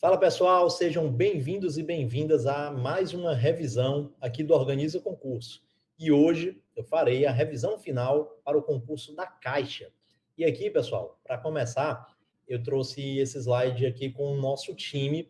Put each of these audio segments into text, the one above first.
Fala pessoal, sejam bem-vindos e bem-vindas a mais uma revisão aqui do Organiza Concurso. E hoje eu farei a revisão final para o concurso da Caixa. E aqui, pessoal, para começar, eu trouxe esse slide aqui com o nosso time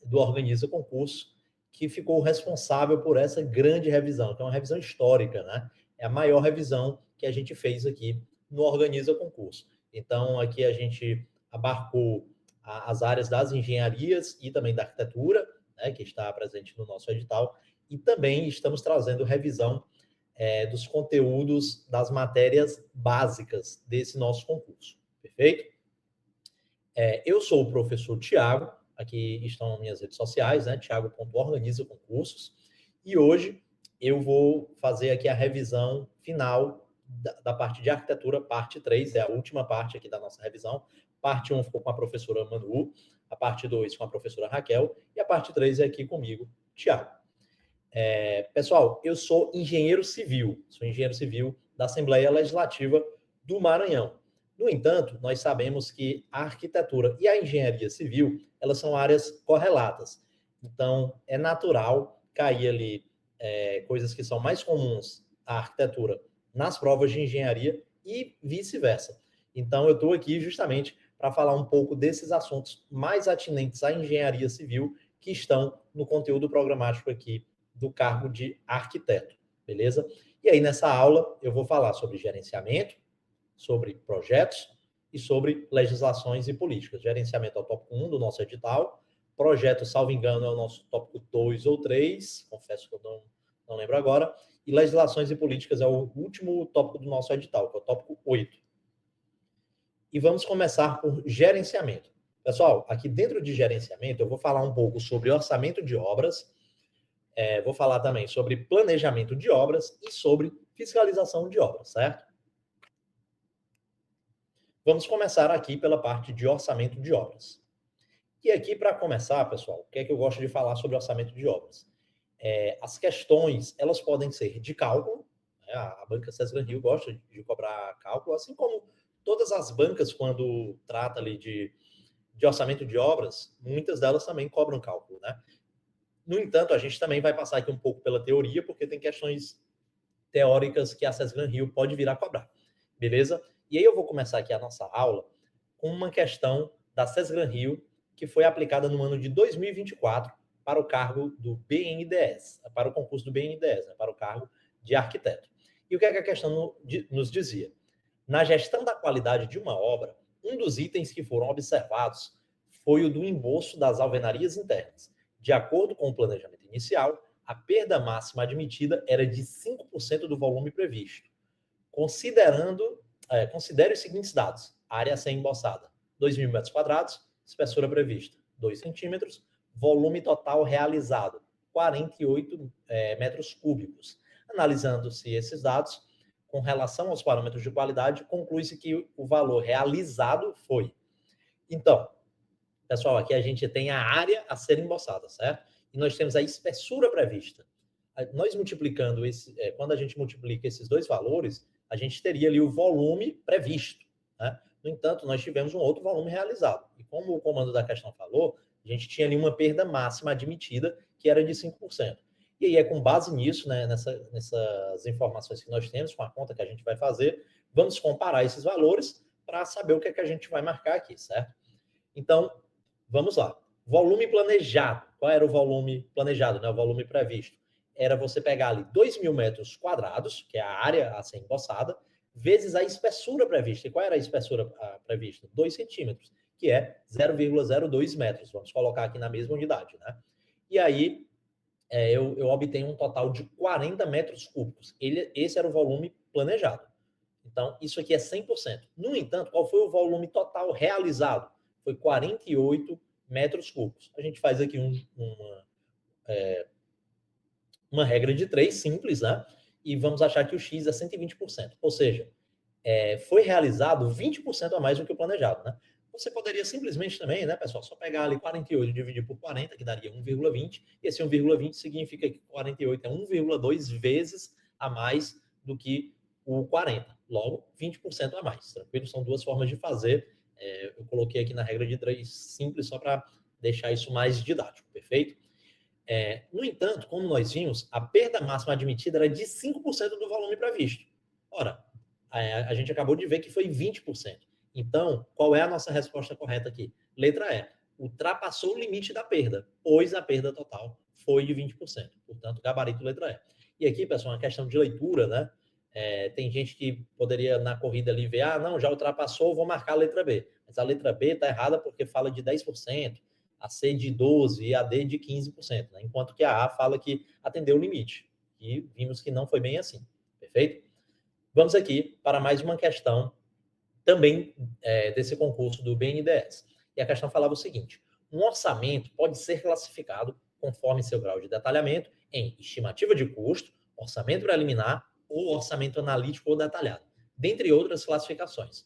do Organiza Concurso, que ficou responsável por essa grande revisão, que é uma revisão histórica, né? É a maior revisão que a gente fez aqui no Organiza Concurso. Então, aqui a gente abarcou as áreas das engenharias e também da arquitetura, né, que está presente no nosso edital, e também estamos trazendo revisão dos conteúdos das matérias básicas desse nosso concurso, perfeito? Eu sou o professor Tiago, aqui estão minhas redes sociais, né, Tiago.organizaconcursos, e hoje eu vou fazer aqui a revisão final da parte de arquitetura, parte 3, é a última parte aqui da nossa revisão. Parte 1 ficou com a professora Manu, a parte 2 com a professora Raquel, e a parte 3 é aqui comigo, Tiago. Pessoal, eu sou engenheiro civil da Assembleia Legislativa do Maranhão. No entanto, nós sabemos que a arquitetura e a engenharia civil, elas são áreas correlatas. Então, é natural cair ali coisas que são mais comuns à arquitetura nas provas de engenharia e vice-versa. Então, eu estou aqui justamente para falar um pouco desses assuntos mais atinentes à engenharia civil que estão no conteúdo programático aqui do cargo de arquiteto, beleza? E aí, nessa aula, eu vou falar sobre gerenciamento, sobre projetos e sobre legislações e políticas. Gerenciamento é o tópico 1 do nosso edital, projeto, salvo engano, é o nosso tópico 2 ou 3, confesso que eu não lembro agora, e legislações e políticas é o último tópico do nosso edital, que é o tópico 8. E vamos começar por gerenciamento. Pessoal, aqui dentro de gerenciamento, eu vou falar um pouco sobre orçamento de obras, vou falar também sobre planejamento de obras e sobre fiscalização de obras, certo? Vamos começar aqui pela parte de orçamento de obras. E aqui, para começar, pessoal, o que é que eu gosto de falar sobre orçamento de obras? As questões, elas podem ser de cálculo, né? A banca César Rio gosta de cobrar cálculo, assim como todas as bancas, quando trata ali de orçamento de obras, muitas delas também cobram cálculo, né? No entanto, a gente também vai passar aqui um pouco pela teoria, porque tem questões teóricas que a César Rio pode vir a cobrar, beleza? E aí eu vou começar aqui a nossa aula com uma questão da César Rio que foi aplicada no ano de 2024 para o cargo do BNDES, para o concurso do BNDES, né, para o cargo de arquiteto. E o que é que a questão nos dizia? Na gestão da qualidade de uma obra, um dos itens que foram observados foi o do embolso das alvenarias internas. De acordo com o planejamento inicial, a perda máxima admitida era de 5% do volume previsto. Considere os seguintes dados: área a ser embossada, 2.000 metros quadrados, espessura prevista, 2 centímetros, volume total realizado, 48 metros cúbicos. Analisando-se esses dados, com relação aos parâmetros de qualidade, conclui-se que o valor realizado foi. Então, pessoal, aqui a gente tem a área a ser embossada, certo? E nós temos a espessura prevista. Nós multiplicando quando a gente multiplica esses dois valores, a gente teria ali o volume previsto, né? No entanto, nós tivemos um outro volume realizado. E como o comando da questão falou, a gente tinha ali uma perda máxima admitida, que era de 5%. E aí é com base nisso, né, nessas informações que nós temos, com a conta que a gente vai fazer, vamos comparar esses valores para saber o que é que a gente vai marcar aqui, certo? Então, vamos lá. Volume planejado. Qual era o volume planejado, né? O volume previsto. Era você pegar ali 2.000 metros quadrados, que é a área a ser embossada, vezes a espessura prevista. E qual era a espessura prevista? 2 centímetros, que é 0,02 metros. Vamos colocar aqui na mesma unidade, né? E aí, eu obtenho um total de 40 metros cúbicos. Esse era o volume planejado. Então, isso aqui é 100%. No entanto, qual foi o volume total realizado? Foi 48 metros cúbicos. A gente faz aqui uma regra de 3, simples, né? E vamos achar que o X é 120%. Ou seja, foi realizado 20% a mais do que o planejado, né? Você poderia simplesmente também, né, pessoal, só pegar ali 48 e dividir por 40, que daria 1,20, e esse 1,20 significa que 48 é 1,2 vezes a mais do que o 40. Logo, 20% a mais. Tranquilo? São duas formas de fazer. Eu coloquei aqui na regra de 3 simples só para deixar isso mais didático, perfeito? No entanto, como nós vimos, a perda máxima admitida era de 5% do volume previsto. Ora, a gente acabou de ver que foi 20%. Então, qual é a nossa resposta correta aqui? Letra E. Ultrapassou o limite da perda, pois a perda total foi de 20%. Portanto, gabarito letra E. E aqui, pessoal, uma questão de leitura, né? Tem gente que poderia, na corrida ali, ver, não, já ultrapassou, vou marcar a letra B. Mas a letra B está errada porque fala de 10%, a C de 12% e a D de 15%, né? Enquanto que a A fala que atendeu o limite. E vimos que não foi bem assim. Perfeito? Vamos aqui para mais uma questão também desse concurso do BNDES. E a questão falava o seguinte: um orçamento pode ser classificado, conforme seu grau de detalhamento, em estimativa de custo, orçamento preliminar ou orçamento analítico ou detalhado, dentre outras classificações.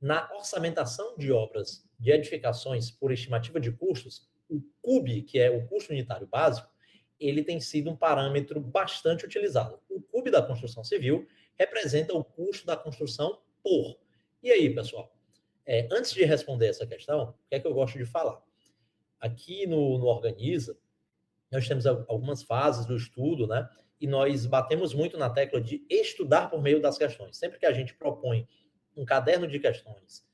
Na orçamentação de obras de edificações por estimativa de custos, o CUB, que é o custo unitário básico, ele tem sido um parâmetro bastante utilizado. O CUB da construção civil representa o custo da construção por. E aí, pessoal? Antes de responder essa questão, o que é que eu gosto de falar? Aqui no Organiza, nós temos algumas fases do estudo, né? E nós batemos muito na tecla de estudar por meio das questões. Sempre que a gente propõe um caderno de questões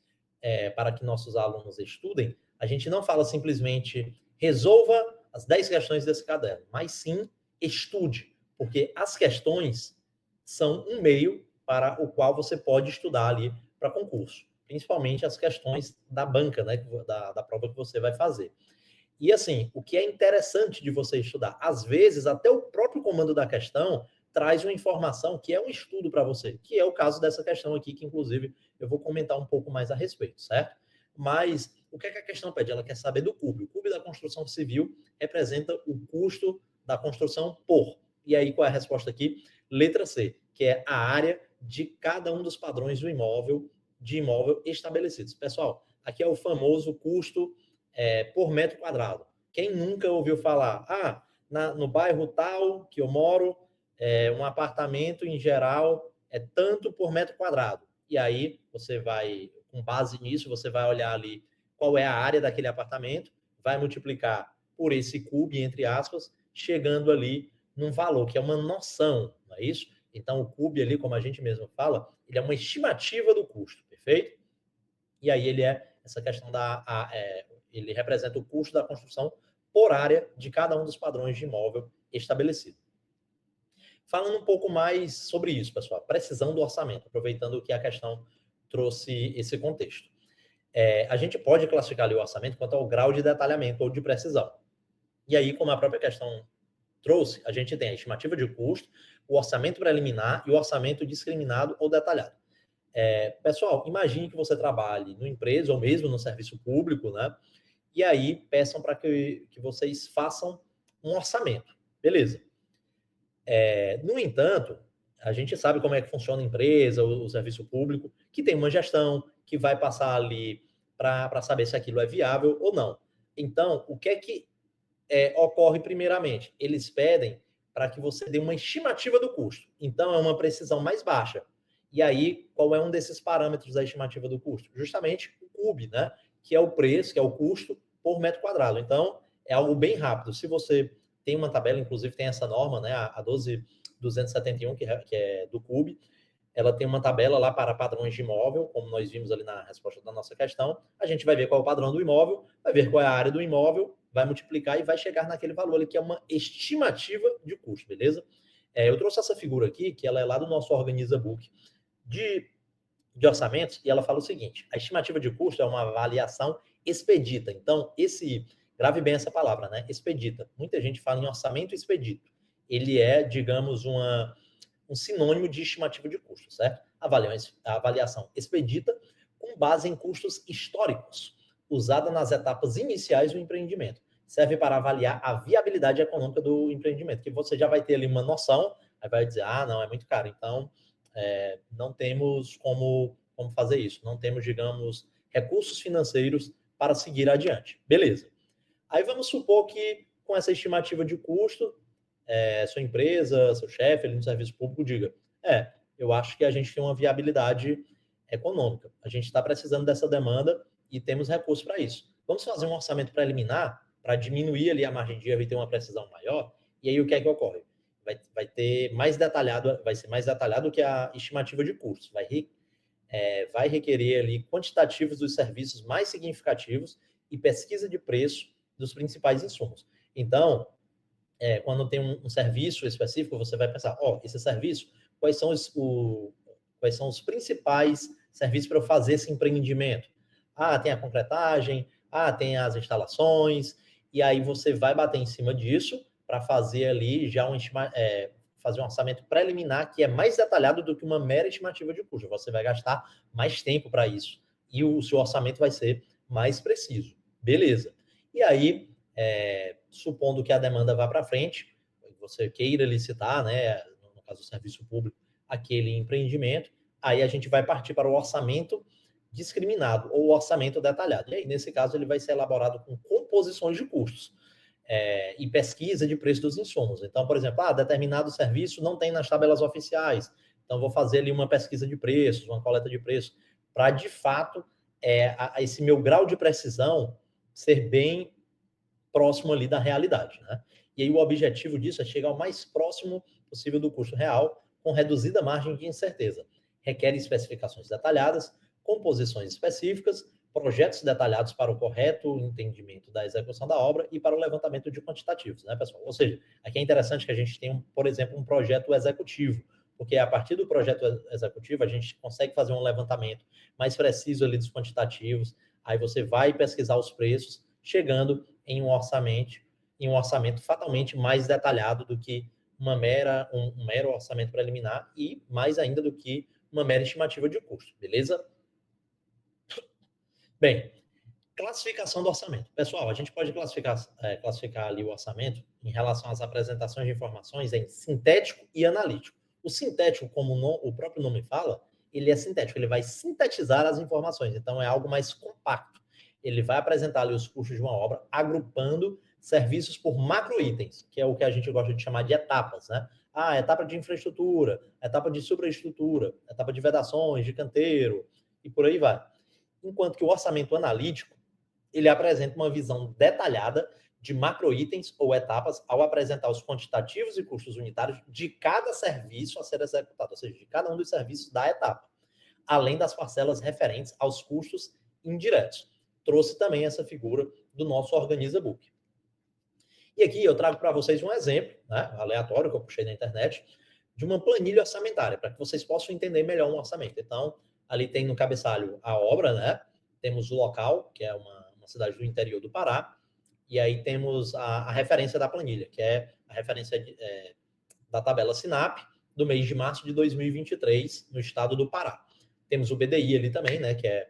para que nossos alunos estudem, a gente não fala simplesmente resolva as 10 questões desse caderno, mas sim estude, porque as questões são um meio para o qual você pode estudar ali para concurso, principalmente as questões da banca, né, da prova que você vai fazer. E assim, o que é interessante de você estudar, às vezes até o próprio comando da questão traz uma informação que é um estudo para você, que é o caso dessa questão aqui, que inclusive eu vou comentar um pouco mais a respeito, certo? Mas o que é que a questão pede? Ela quer saber do CUB. O CUB da construção civil representa o custo da construção por. E aí, qual é a resposta aqui? Letra C, que é a área de cada um dos padrões do imóvel, de imóvel estabelecidos. Pessoal, aqui é o famoso custo por metro quadrado. Quem nunca ouviu falar? No bairro tal que eu moro, um apartamento em geral é tanto por metro quadrado. E aí você vai, com base nisso, você vai olhar ali qual é a área daquele apartamento, vai multiplicar por esse CUB, entre aspas, chegando ali num valor, que é uma noção, não é isso? Então, o CUB ali, como a gente mesmo fala, ele é uma estimativa do custo, perfeito? E aí ele é essa questão ele representa o custo da construção por área de cada um dos padrões de imóvel estabelecido. Falando um pouco mais sobre isso, pessoal, precisão do orçamento, aproveitando que a questão trouxe esse contexto. A gente pode classificar ali o orçamento quanto ao grau de detalhamento ou de precisão. E aí, como a própria questão trouxe, a gente tem a estimativa de custo, o orçamento preliminar e o orçamento discriminado ou detalhado. Pessoal, imagine que você trabalhe numa empresa ou mesmo no serviço público, né? E aí peçam para que vocês façam um orçamento. Beleza. No entanto, a gente sabe como é que funciona a empresa, o serviço público, que tem uma gestão que vai passar ali para saber se aquilo é viável ou não. Então, o que é que ocorre primeiramente? Eles pedem para que você dê uma estimativa do custo. Então, é uma precisão mais baixa. E aí, qual é um desses parâmetros da estimativa do custo? Justamente o CUB, né? Que é o preço, que é o custo por metro quadrado. Então, é algo bem rápido. Se você tem uma tabela, inclusive tem essa norma, né? A 12271, que é do CUB, ela tem uma tabela lá para padrões de imóvel, como nós vimos ali na resposta da nossa questão. A gente vai ver qual é o padrão do imóvel, vai ver qual é a área do imóvel, vai multiplicar e vai chegar naquele valor ali, que é uma estimativa de custo, beleza? Eu trouxe essa figura aqui, que ela é lá do nosso Organiza Book de orçamentos, e ela fala o seguinte: a estimativa de custo é uma avaliação expedita. Então, grave bem essa palavra, né? Expedita. Muita gente fala em orçamento expedito. Ele é, digamos, um sinônimo de estimativa de custo, certo? A avaliação expedita com base em custos históricos, usada nas etapas iniciais do empreendimento. Serve para avaliar a viabilidade econômica do empreendimento, que você já vai ter ali uma noção, aí vai dizer, não, é muito caro, então não temos como fazer isso, não temos, digamos, recursos financeiros para seguir adiante. Beleza. Aí vamos supor que com essa estimativa de custo, sua empresa, seu chefe ali no serviço público diga, eu acho que a gente tem uma viabilidade econômica, a gente está precisando dessa demanda e temos recursos para isso. vamos fazer um orçamento preliminar para diminuir ali a margem de erro e ter uma precisão maior. E aí o que é que ocorre? Vai ter mais detalhado, vai ser mais detalhado que a estimativa de custos. Vai requerer ali quantitativos dos serviços mais significativos e pesquisa de preço dos principais insumos. Então, quando tem um serviço específico, você vai pensar, esse serviço, quais são os principais serviços para eu fazer esse empreendimento? Tem a concretagem, tem as instalações, e aí você vai bater em cima disso para fazer ali já fazer um orçamento preliminar que é mais detalhado do que uma mera estimativa de custo. Você vai gastar mais tempo para isso e o seu orçamento vai ser mais preciso. Beleza. E aí, supondo que a demanda vá para frente, você queira licitar, né, no caso do serviço público, aquele empreendimento, aí a gente vai partir para o orçamento discriminado ou orçamento detalhado. E aí, nesse caso, ele vai ser elaborado com composições de custos e pesquisa de preço dos insumos. Então, por exemplo, determinado serviço não tem nas tabelas oficiais, então vou fazer ali uma pesquisa de preços, uma coleta de preços, para, de fato, esse meu grau de precisão ser bem próximo ali da realidade, né? E aí o objetivo disso é chegar o mais próximo possível do custo real, com reduzida margem de incerteza. Requer especificações detalhadas, composições específicas, projetos detalhados para o correto entendimento da execução da obra e para o levantamento de quantitativos, né, pessoal? Ou seja, aqui é interessante que a gente tenha, por exemplo, um projeto executivo, porque a partir do projeto executivo a gente consegue fazer um levantamento mais preciso ali dos quantitativos, aí você vai pesquisar os preços, chegando em um orçamento fatalmente mais detalhado do que um mero orçamento preliminar e mais ainda do que uma mera estimativa de custo, beleza? Bem, classificação do orçamento. Pessoal, a gente pode classificar ali o orçamento em relação às apresentações de informações em sintético e analítico. O sintético, como o próprio nome fala, ele é sintético, ele vai sintetizar as informações, então é algo mais compacto. Ele vai apresentar ali os custos de uma obra, agrupando serviços por macro-itens, que é o que a gente gosta de chamar de etapas, né? Etapa de infraestrutura, etapa de supraestrutura, etapa de vedações, de canteiro, e por aí vai. Enquanto que o orçamento analítico, ele apresenta uma visão detalhada de macro-itens ou etapas ao apresentar os quantitativos e custos unitários de cada serviço a ser executado, ou seja, de cada um dos serviços da etapa, além das parcelas referentes aos custos indiretos. Trouxe também essa figura do nosso Organiza Book. E aqui eu trago para vocês um exemplo, né, aleatório, que eu puxei na internet, de uma planilha orçamentária, para que vocês possam entender melhor um orçamento. Então, ali tem no cabeçalho a obra, né? Temos o local, que é uma cidade do interior do Pará, e aí temos a referência da planilha, que é a referência da tabela SINAP do mês de março de 2023, no estado do Pará. Temos o BDI ali também, né, que é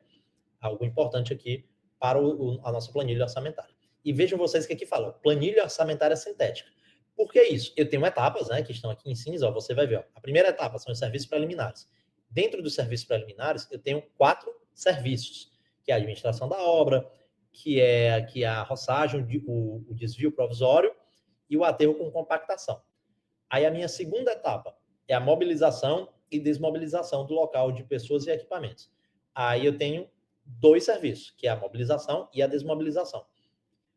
algo importante aqui para a nossa planilha orçamentária. E vejam vocês que aqui fala, planilha orçamentária sintética. Por que isso? Eu tenho etapas, né, que estão aqui em cinza, você vai ver. A primeira etapa são os serviços preliminares. Dentro dos serviços preliminares, eu tenho 4 serviços, que é a administração da obra, que é aqui a roçagem, o desvio provisório e o aterro com compactação. Aí a minha segunda etapa é a mobilização e desmobilização do local de pessoas e equipamentos. Aí eu tenho 2 serviços, que é a mobilização e a desmobilização.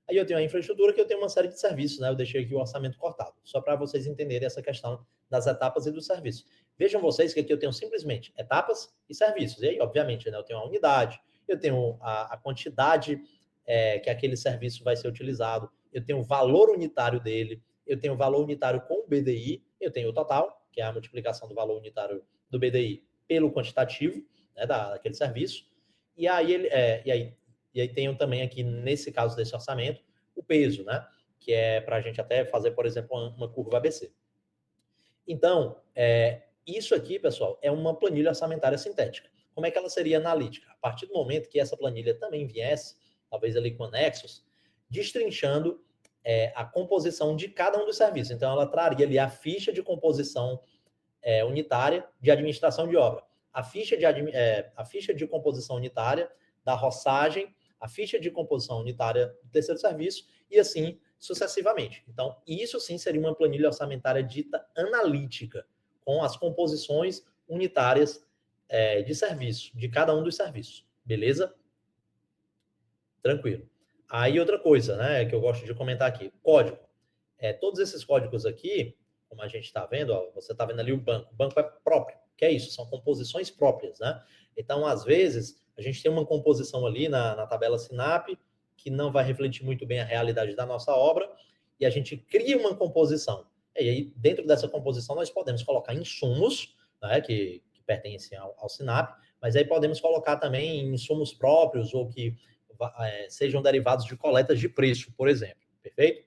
Aí eu tenho a infraestrutura, que eu tenho uma série de serviços, né? Eu deixei aqui o orçamento cortado, só para vocês entenderem essa questão das etapas e dos serviços. Vejam vocês que aqui eu tenho simplesmente etapas e serviços. E aí, obviamente, né, eu tenho a unidade, eu tenho a quantidade que aquele serviço vai ser utilizado, eu tenho o valor unitário dele, eu tenho o valor unitário com o BDI, eu tenho o total, que é a multiplicação do valor unitário do BDI pelo quantitativo, né, daquele serviço, e aí tenho também aqui, nesse caso desse orçamento, o peso, né? Que é para a gente até fazer, por exemplo, uma curva ABC. Então, isso aqui, pessoal, é uma planilha orçamentária sintética. Como é que ela seria analítica? A partir do momento que essa planilha também viesse, talvez ali com anexos, destrinchando a composição de cada um dos serviços. Então, ela traria ali a ficha de composição unitária de administração de obra, a ficha de composição unitária da roçagem, a ficha de composição unitária do terceiro serviço e assim sucessivamente. Então, isso sim seria uma planilha orçamentária dita analítica, com as composições unitárias de serviço, de cada um dos serviços. Beleza? Tranquilo. Aí outra coisa, né, que eu gosto de comentar aqui, código. Todos esses códigos aqui, como a gente está vendo, ó, você está vendo ali o banco é próprio, que é isso, são composições próprias, né? Então, às vezes, a gente tem uma composição ali na tabela SINAP que não vai refletir muito bem a realidade da nossa obra, e a gente cria uma composição. E aí, dentro dessa composição, nós podemos colocar insumos, né, que pertencem ao SINAP, mas aí podemos colocar também insumos próprios ou que sejam derivados de coletas de preço, por exemplo, perfeito?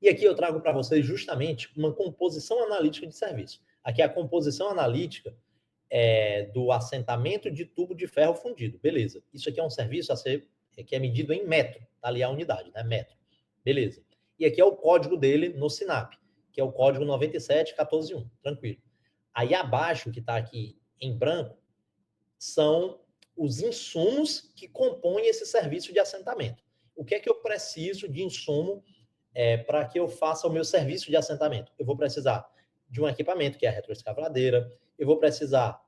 E aqui eu trago para vocês justamente uma composição analítica de serviço. Aqui é a composição analítica do assentamento de tubo de ferro fundido. Beleza. Isso aqui é um serviço que é medido em metro. Está ali a unidade, né? Metro. Beleza. E aqui é o código dele no SINAP, que é o código 97141. Tranquilo. Aí abaixo, que está aqui em branco, são os insumos que compõem esse serviço de assentamento. O que é que eu preciso de insumo para que eu faça o meu serviço de assentamento? Eu vou precisar de um equipamento, que é a retroescavadeira, eu vou precisar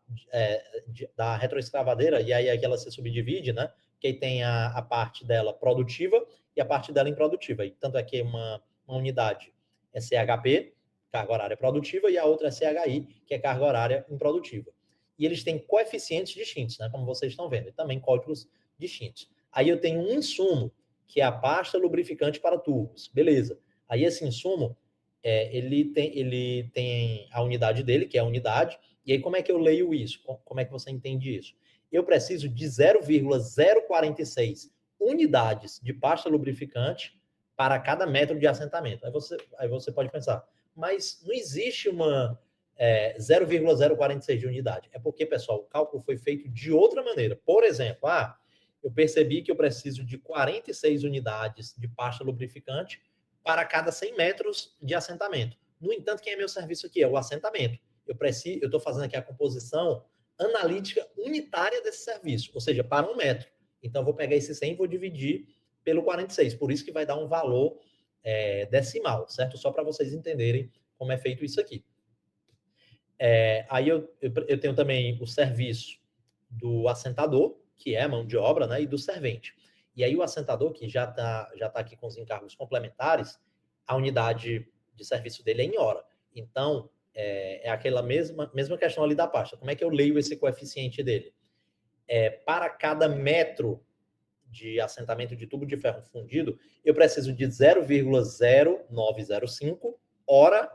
da retroescavadeira, e aí ela se subdivide, né? Que aí tem a parte dela produtiva e a parte dela improdutiva. E tanto é que uma unidade é CHP, carga horária produtiva, e a outra é CHI, que é carga horária improdutiva. E eles têm coeficientes distintos, né? Como vocês estão vendo, e também códigos distintos. Aí eu tenho um insumo, que é a pasta lubrificante para tubos. Beleza. Aí esse insumo, ele tem a unidade dele, que é a unidade, e aí como é que eu leio isso? Como é que você entende isso? Eu preciso de 0,046 unidades de pasta lubrificante para cada metro de assentamento. Aí você pode pensar, mas não existe uma 0,046 de unidade. É porque, pessoal, o cálculo foi feito de outra maneira. Por exemplo, eu percebi que eu preciso de 46 unidades de pasta lubrificante para cada 100 metros de assentamento. No entanto, quem é meu serviço aqui? É o assentamento. Eu estou fazendo aqui a composição analítica unitária desse serviço, ou seja, para 1 metro. Então, eu vou pegar esse 100 e vou dividir pelo 46, por isso que vai dar um valor decimal, certo? Só para vocês entenderem como é feito isso aqui. Aí eu tenho também o serviço do assentador, que é a mão de obra, né, e do servente. E aí o assentador, que já tá aqui com os encargos complementares, a unidade de serviço dele é em hora. Então, é aquela mesma questão ali da pasta. Como é que eu leio esse coeficiente dele? Para cada metro de assentamento de tubo de ferro fundido, eu preciso de 0,0905 hora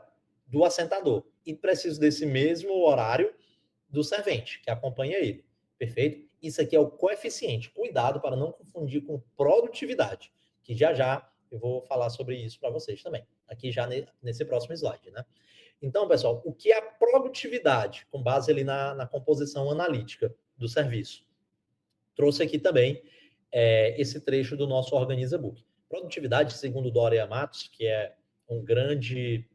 do assentador. E preciso desse mesmo horário do servente, que acompanha ele. Perfeito? Isso aqui é o coeficiente. Cuidado para não confundir com produtividade, que já eu vou falar sobre isso para vocês também, aqui já nesse próximo slide, né? Então, pessoal, o que é a produtividade, com base ali na composição analítica do serviço? Trouxe aqui também esse trecho do nosso Organiza Book. Produtividade, segundo Dória Matos, que é um grande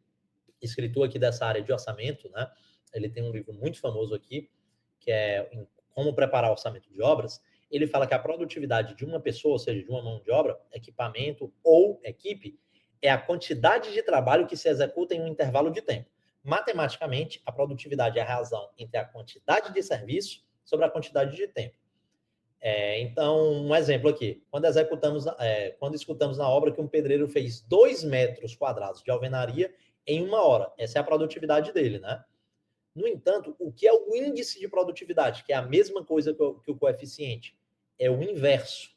escritor aqui dessa área de orçamento, né? Ele tem um livro muito famoso aqui, que é Como Preparar Orçamento de Obras. Ele fala que a produtividade de uma pessoa, ou seja, de uma mão de obra, equipamento ou equipe, é a quantidade de trabalho que se executa em um intervalo de tempo. Matematicamente, a produtividade é a razão entre a quantidade de serviço sobre a quantidade de tempo. Então, um exemplo aqui. Quando escutamos na obra que um pedreiro fez 2 metros quadrados de alvenaria em 1 hora. Essa é a produtividade dele, né? No entanto, o que é o índice de produtividade, que é a mesma coisa que o coeficiente? É o inverso.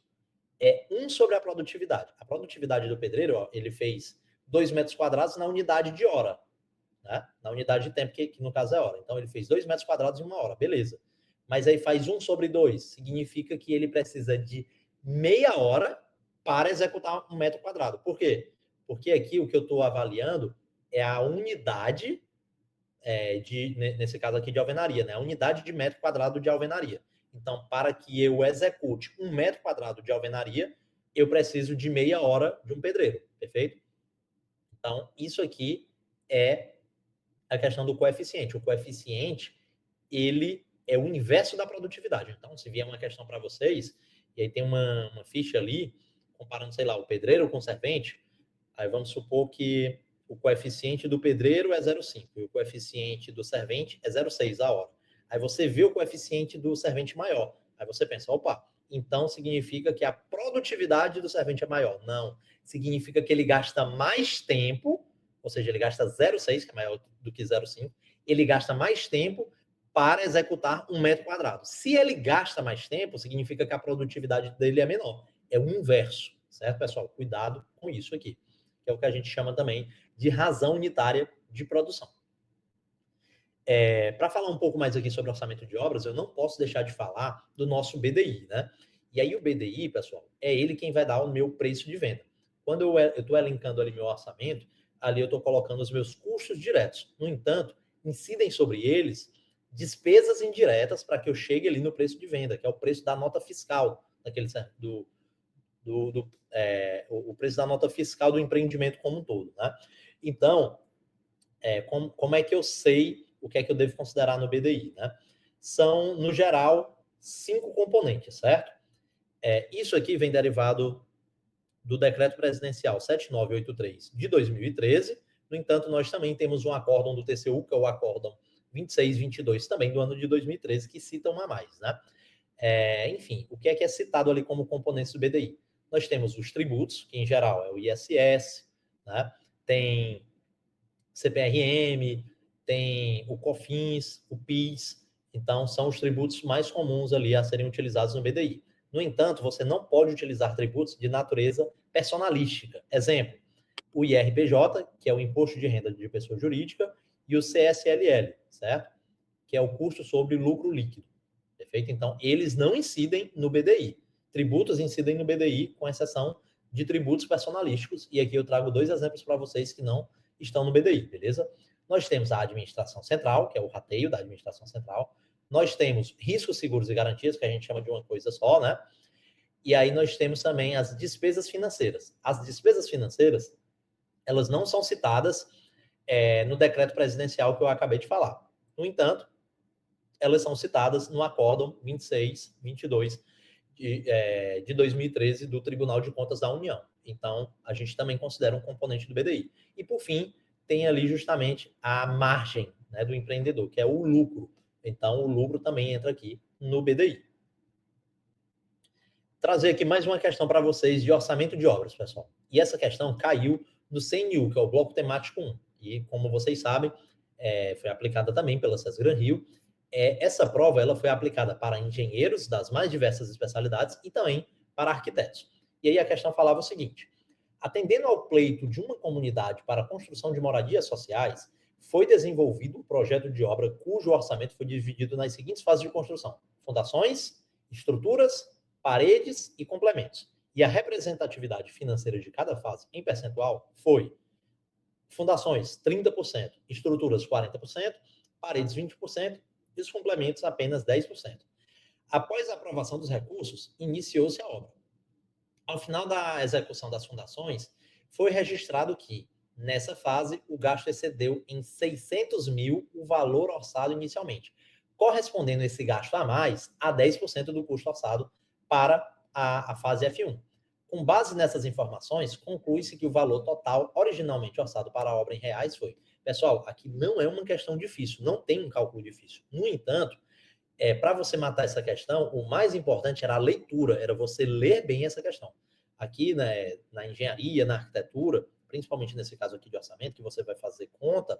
É 1 sobre a produtividade. A produtividade do pedreiro, ele fez 2 metros quadrados na unidade de hora, né? Na unidade de tempo, que no caso é hora. Então, ele fez 2 metros quadrados em 1 hora, beleza. Mas aí faz 1 sobre 2, significa que ele precisa de meia hora para executar 1 metro quadrado. Por quê? Porque aqui o que eu estou avaliando é a unidade nesse caso aqui de alvenaria, né? A unidade de metro quadrado de alvenaria. Então, para que eu execute 1 metro quadrado de alvenaria, eu preciso de meia hora de um pedreiro, perfeito? Então, isso aqui é a questão do coeficiente. O coeficiente, ele é o inverso da produtividade. Então, se vier uma questão para vocês, e aí tem uma ficha ali, comparando, sei lá, o pedreiro com o servente, aí vamos supor que o coeficiente do pedreiro é 0,5 e o coeficiente do servente é 0,6 a hora. Aí você vê o coeficiente do servente maior. Aí você pensa, opa, então significa que a produtividade do servente é maior. Não. Significa que ele gasta mais tempo, ou seja, ele gasta 0,6, que é maior do que 0,5, ele gasta mais tempo para executar 1 metro quadrado. Se ele gasta mais tempo, significa que a produtividade dele é menor. É o inverso, certo, pessoal? Cuidado com isso aqui, que é o que a gente chama também de razão unitária de produção. Para falar um pouco mais aqui sobre orçamento de obras, eu não posso deixar de falar do nosso BDI, né? E aí o BDI, pessoal, é ele quem vai dar o meu preço de venda. Quando eu estou elencando ali meu orçamento, ali eu estou colocando os meus custos diretos. No entanto, incidem sobre eles despesas indiretas para que eu chegue ali no preço de venda, que é o preço da nota fiscal daquele o preço da nota fiscal do empreendimento como um todo, né? Então, como é que eu sei o que é que eu devo considerar no BDI, né? São, no geral, 5 componentes, certo? Isso aqui vem derivado do Decreto Presidencial 7983 de 2013. No entanto, nós também temos um acórdão do TCU, que é o acórdão 2622, também do ano de 2013, que cita uma a mais, né? Enfim, o que é citado ali como componentes do BDI? Nós temos os tributos, que em geral é o ISS, né? Tem CPRM, tem o COFINS, o PIS. Então, são os tributos mais comuns ali a serem utilizados no BDI. No entanto, você não pode utilizar tributos de natureza personalística. Exemplo, o IRPJ, que é o Imposto de Renda de Pessoa Jurídica, e o CSLL, certo? Que é o custo sobre lucro líquido. Perfeito? Então, eles não incidem no BDI. Tributos incidem no BDI, com exceção de tributos personalísticos. E aqui eu trago 2 exemplos para vocês que não estão no BDI, beleza? Nós temos a administração central, que é o rateio da administração central. Nós temos riscos, seguros e garantias, que a gente chama de uma coisa só, né? E aí nós temos também as despesas financeiras. As despesas financeiras, elas não são citadas no decreto presidencial que eu acabei de falar. No entanto, elas são citadas no acórdão 2622 de 2013 do Tribunal de Contas da União. Então, a gente também considera um componente do BDI. E, por fim, tem ali justamente a margem, né, do empreendedor, que é o lucro. Então, o lucro também entra aqui no BDI. Trazer aqui mais uma questão para vocês de orçamento de obras, pessoal. E essa questão caiu no CNU, que é o Bloco Temático 1. E, como vocês sabem, foi aplicada também pela Cesgran Rio. Essa prova ela foi aplicada para engenheiros das mais diversas especialidades e também para arquitetos. E aí a questão falava o seguinte: atendendo ao pleito de uma comunidade para a construção de moradias sociais, foi desenvolvido um projeto de obra cujo orçamento foi dividido nas seguintes fases de construção: fundações, estruturas, paredes e complementos. E a representatividade financeira de cada fase em percentual foi fundações 30%, estruturas 40%, paredes 20%, e os complementos apenas 10%. Após a aprovação dos recursos, iniciou-se a obra. Ao final da execução das fundações, foi registrado que, nessa fase, o gasto excedeu em 600 mil o valor orçado inicialmente, correspondendo esse gasto a mais a 10% do custo orçado para a fase F1. Com base nessas informações, conclui-se que o valor total originalmente orçado para a obra em reais foi... Pessoal, aqui não é uma questão difícil, não tem um cálculo difícil. No entanto, para você matar essa questão, o mais importante era a leitura, era você ler bem essa questão. Aqui, né, na engenharia, na arquitetura, principalmente nesse caso aqui de orçamento, que você vai fazer conta,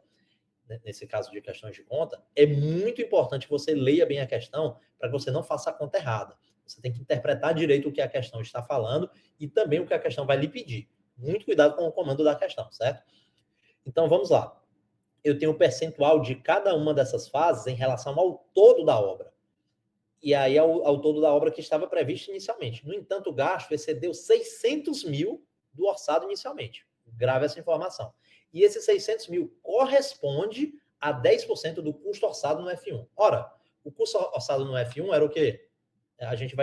né, nesse caso de questões de conta, é muito importante que você leia bem a questão para que você não faça a conta errada. Você tem que interpretar direito o que a questão está falando e também o que a questão vai lhe pedir. Muito cuidado com o comando da questão, certo? Então, vamos lá. Eu tenho o percentual de cada uma dessas fases em relação ao todo da obra. E aí ao todo da obra que estava previsto inicialmente. No entanto, o gasto excedeu 600 mil do orçado inicialmente. Grave essa informação. E esses 600 mil corresponde a 10% do custo orçado no F1. Ora, o custo orçado no F1 era o quê? A gente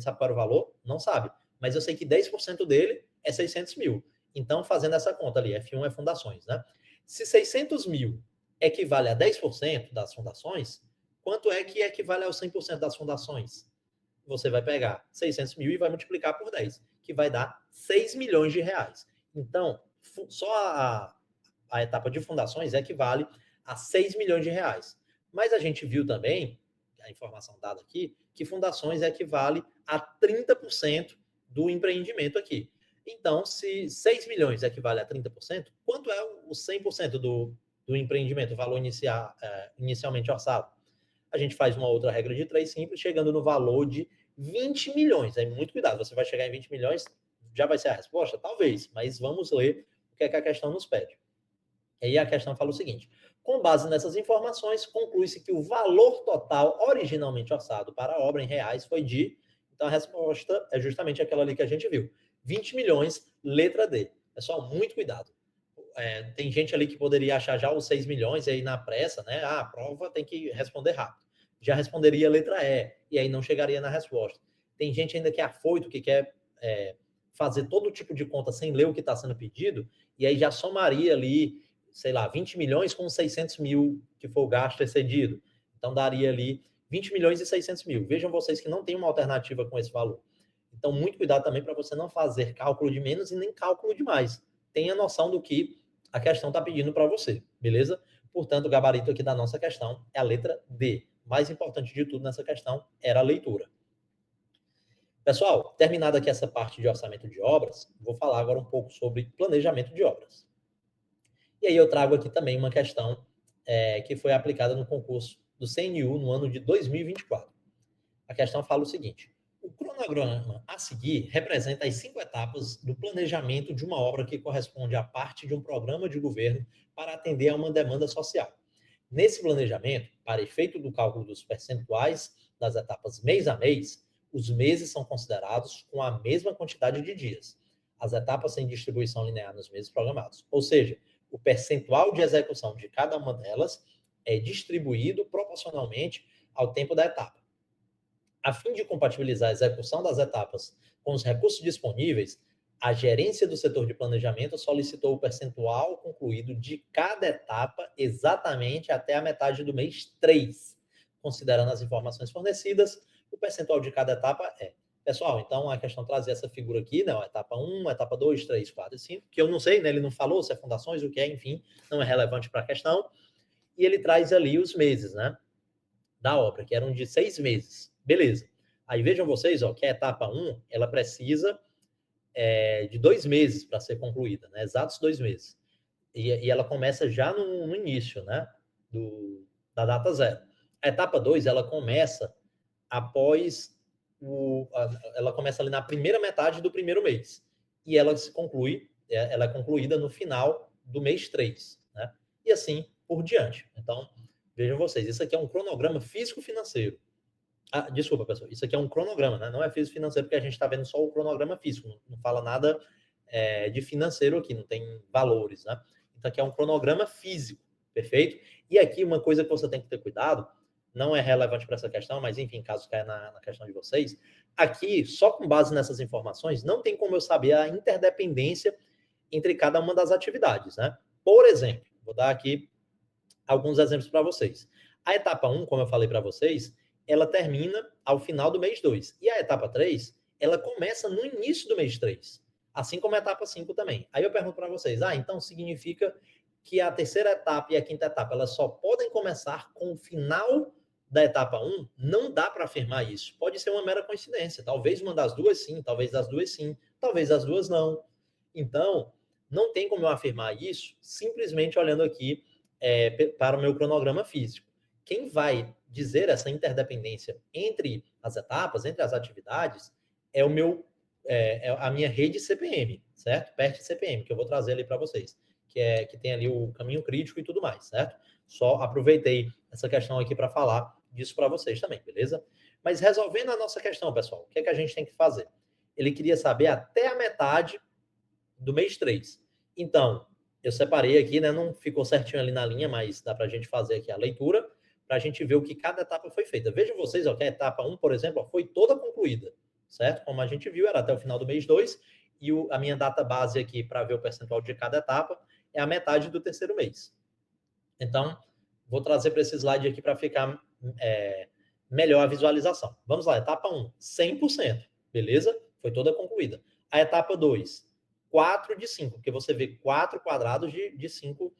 sabe qual era o valor? Não sabe. Mas eu sei que 10% dele é 600 mil. Então, fazendo essa conta ali, F1 é fundações, né? Se 600 mil equivale a 10% das fundações, quanto é que equivale aos 100% das fundações? Você vai pegar 600 mil e vai multiplicar por 10, que vai dar 6 milhões de reais. Então, só a etapa de fundações equivale a 6 milhões de reais. Mas a gente viu também, a informação dada aqui, que fundações equivale a 30% do empreendimento aqui. Então, se 6 milhões equivale a 30%, quanto é o 100% do empreendimento, o valor inicialmente orçado? A gente faz uma outra regra de 3 simples, chegando no valor de 20 milhões. Aí, muito cuidado, você vai chegar em 20 milhões, já vai ser a resposta? Talvez, mas vamos ler o que é que a questão nos pede. E aí a questão fala o seguinte: com base nessas informações, conclui-se que o valor total originalmente orçado para a obra em reais foi de... Então, a resposta é justamente aquela ali que a gente viu. 20 milhões, letra D. Pessoal, muito cuidado. Tem gente ali que poderia achar já os 6 milhões e aí na pressa, né? A prova tem que responder rápido. Já responderia a letra E e aí não chegaria na resposta. Tem gente ainda que é afoito, que quer fazer todo tipo de conta sem ler o que está sendo pedido e aí já somaria ali, sei lá, 20 milhões com 600 mil que for o gasto excedido. Então daria ali 20 milhões e 600 mil. Vejam vocês que não tem uma alternativa com esse valor. Então, muito cuidado também para você não fazer cálculo de menos e nem cálculo de mais. Tenha noção do que a questão está pedindo para você, beleza? Portanto, o gabarito aqui da nossa questão é a letra D. O mais importante de tudo nessa questão era a leitura. Pessoal, terminada aqui essa parte de orçamento de obras, vou falar agora um pouco sobre planejamento de obras. E aí eu trago aqui também uma questão que foi aplicada no concurso do CNU no ano de 2024. A questão fala o seguinte: o cronograma a seguir representa as 5 etapas do planejamento de uma obra que corresponde à parte de um programa de governo para atender a uma demanda social. Nesse planejamento, para efeito do cálculo dos percentuais das etapas mês a mês, os meses são considerados com a mesma quantidade de dias. As etapas têm distribuição linear nos meses programados. Ou seja, o percentual de execução de cada uma delas é distribuído proporcionalmente ao tempo da etapa. A fim de compatibilizar a execução das etapas com os recursos disponíveis, a gerência do setor de planejamento solicitou o percentual concluído de cada etapa exatamente até a metade do mês 3. Considerando as informações fornecidas, o percentual de cada etapa é... Pessoal, então a questão trazia essa figura aqui, né? Etapa 1, etapa 2, 3, 4 e 5, que eu não sei, né? Ele não falou se é fundações, o que é, enfim, não é relevante para a questão. E ele traz ali os meses, né? Da obra, que eram de 6 meses. Beleza. Aí vejam vocês, ó, que a etapa 1, ela precisa de 2 meses para ser concluída, né? Exatos 2 meses. E ela começa já no início, né? Da data 0. A etapa 2, ela começa após ela começa ali na primeira metade do primeiro mês. E ela se conclui, ela é concluída no final do mês 3, né? E assim por diante. Então, vejam vocês, isso aqui é um cronograma físico-financeiro. Desculpa, pessoal, isso aqui é um cronograma, né? Não é físico-financeiro, porque a gente está vendo só o cronograma físico, não fala nada de financeiro aqui, não tem valores, né? Então, aqui é um cronograma físico, perfeito? E aqui, uma coisa que você tem que ter cuidado, não é relevante para essa questão, mas enfim, caso caia na questão de vocês, aqui, só com base nessas informações, não tem como eu saber a interdependência entre cada uma das atividades, né? Por exemplo, vou dar aqui alguns exemplos para vocês. A etapa 1, como eu falei para vocês, ela termina ao final do mês 2. E a etapa 3, ela começa no início do mês 3. Assim como a etapa 5 também. Aí eu pergunto para vocês, então significa que a terceira etapa e a quinta etapa, elas só podem começar com o final da etapa 1? Não dá para afirmar isso. Pode ser uma mera coincidência. Talvez uma das duas sim, talvez das duas sim, talvez as duas não. Então, não tem como eu afirmar isso simplesmente olhando aqui para o meu cronograma físico. Quem vai dizer essa interdependência entre as etapas, entre as atividades, é a minha rede CPM, certo? PERT CPM, que eu vou trazer ali para vocês, que tem ali o caminho crítico e tudo mais, certo? Só aproveitei essa questão aqui para falar disso para vocês também, beleza? Mas resolvendo a nossa questão, pessoal, o que é que a gente tem que fazer? Ele queria saber até a metade do mês 3. Então, eu separei aqui, né? Não ficou certinho ali na linha, mas dá para a gente fazer aqui a leitura, para a gente ver o que cada etapa foi feita. Vejam vocês, ó, que a etapa 1, por exemplo, foi toda concluída, certo? Como a gente viu, era até o final do mês 2, e a minha data base aqui para ver o percentual de cada etapa é a metade do terceiro mês. Então, vou trazer para esse slide aqui para ficar melhor a visualização. Vamos lá, etapa 1, 100%, beleza? Foi toda concluída. A etapa 2, 4 de 5, porque você vê 4 quadrados de 5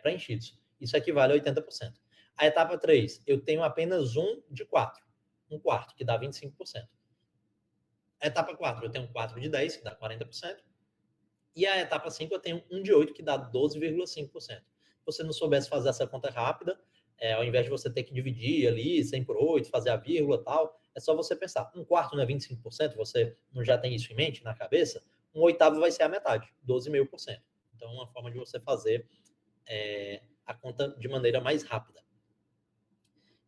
preenchidos. Isso equivale a 80%. A etapa 3, eu tenho apenas um de 4. Um quarto, que dá 25%. A etapa 4, eu tenho 4 de 10, que dá 40%. E a etapa 5, eu tenho 1 de 8, que dá 12,5%. Se você não soubesse fazer essa conta rápida, ao invés de você ter que dividir ali 100 por 8, fazer a vírgula e tal, é só você pensar, um quarto não é 25%, você não já tem isso em mente, na cabeça? Um oitavo vai ser a metade, 12,5%. Então, é uma forma de você fazer a conta de maneira mais rápida.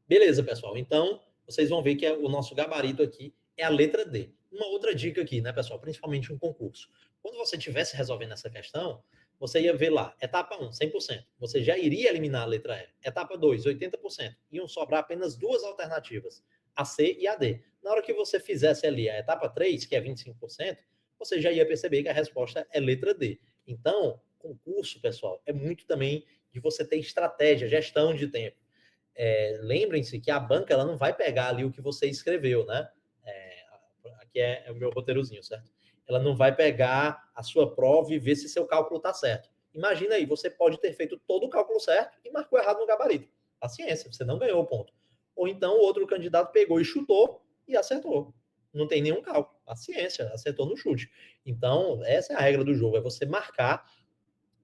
Beleza, pessoal. Então, vocês vão ver que o nosso gabarito aqui é a letra D. Uma outra dica aqui, né, pessoal? Principalmente um concurso. Quando você estivesse resolvendo essa questão, você ia ver lá, etapa 1, 100%. Você já iria eliminar a letra E. Etapa 2, 80%. Iam sobrar apenas duas alternativas, a C e a D. Na hora que você fizesse ali a etapa 3, que é 25%, você já ia perceber que a resposta é letra D. Então, concurso, pessoal, é muito também de você ter estratégia, gestão de tempo. Lembrem-se que a banca ela não vai pegar ali o que você escreveu, né? Aqui é o meu roteirozinho, certo? Ela não vai pegar a sua prova e ver se seu cálculo está certo. Imagina aí, você pode ter feito todo o cálculo certo e marcou errado no gabarito. Paciência, você não ganhou o ponto. Ou então o outro candidato pegou e chutou e acertou. Não tem nenhum cálculo. Paciência, acertou no chute. Então, essa é a regra do jogo, é você marcar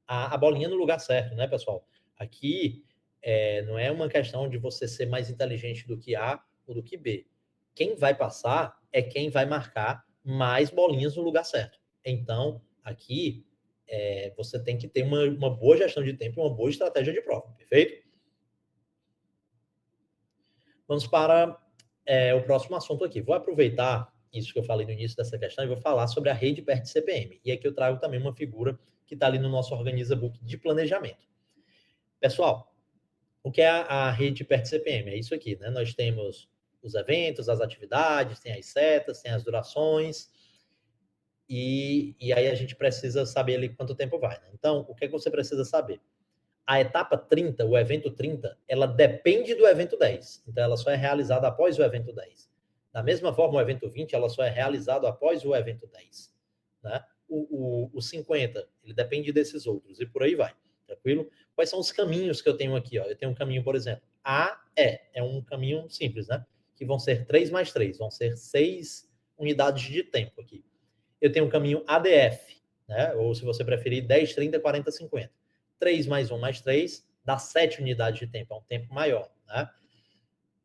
a bolinha no lugar certo, né, pessoal? Aqui não é uma questão de você ser mais inteligente do que A ou do que B. Quem vai passar é quem vai marcar mais bolinhas no lugar certo. Então, aqui, você tem que ter uma boa gestão de tempo e uma boa estratégia de prova, perfeito? Vamos para o próximo assunto aqui. Vou aproveitar isso que eu falei no início dessa questão e vou falar sobre a rede PERT CPM. E aqui eu trago também uma figura que está ali no nosso Organiza Book de planejamento. Pessoal, o que é a rede PERT CPM? É isso aqui, né? Nós temos os eventos, as atividades, tem as setas, tem as durações, e aí a gente precisa saber ali quanto tempo vai. Né? Então, o que é que você precisa saber? A etapa 30, o evento 30, ela depende do evento 10. Então, ela só é realizada após o evento 10. Da mesma forma, o evento 20, ela só é realizado após o evento 10. Né? O 50, ele depende desses outros, e por aí vai. Tranquilo? Quais são os caminhos que eu tenho aqui? Ó? Eu tenho um caminho, por exemplo, AE, é um caminho simples, né? Que vão ser 3 mais 3, vão ser 6 unidades de tempo aqui. Eu tenho um caminho ADF, né? Ou se você preferir, 10, 30, 40, 50. 3 mais 1 mais 3 dá 7 unidades de tempo, é um tempo maior, né?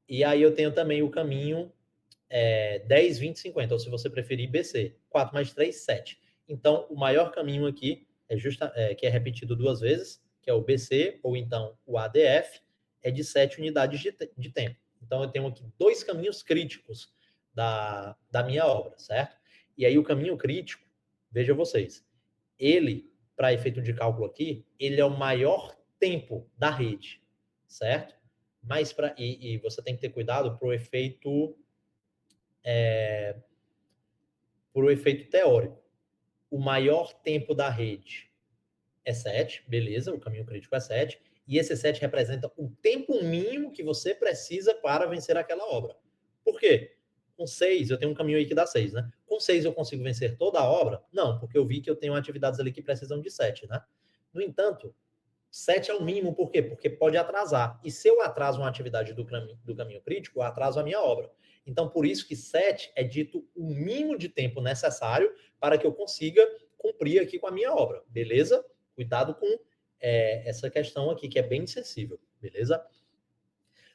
E aí eu tenho também o caminho 10, 20, 50, ou se você preferir, BC. 4 mais 3, 7. Então, o maior caminho aqui que é repetido duas vezes, que é o BC, ou então o ADF, é de 7 unidades de tempo. Então, eu tenho aqui dois caminhos críticos da minha obra, certo? E aí, o caminho crítico, veja vocês, ele, para efeito de cálculo aqui, ele é o maior tempo da rede, certo? Mas e você tem que ter cuidado para o efeito teórico. O maior tempo da rede é 7, beleza, o caminho crítico é 7, e esse 7 representa o tempo mínimo que você precisa para vencer aquela obra. Por quê? Com 6, eu tenho um caminho aí que dá 6, né? Com 6 eu consigo vencer toda a obra? Não, porque eu vi que eu tenho atividades ali que precisam de 7, né? No entanto, 7 é o mínimo, por quê? Porque pode atrasar. E se eu atraso uma atividade do caminho crítico, eu atraso a minha obra. Então, por isso que 7 é dito o mínimo de tempo necessário para que eu consiga cumprir aqui com a minha obra, beleza? Cuidado com essa questão aqui, que é bem sensível, beleza?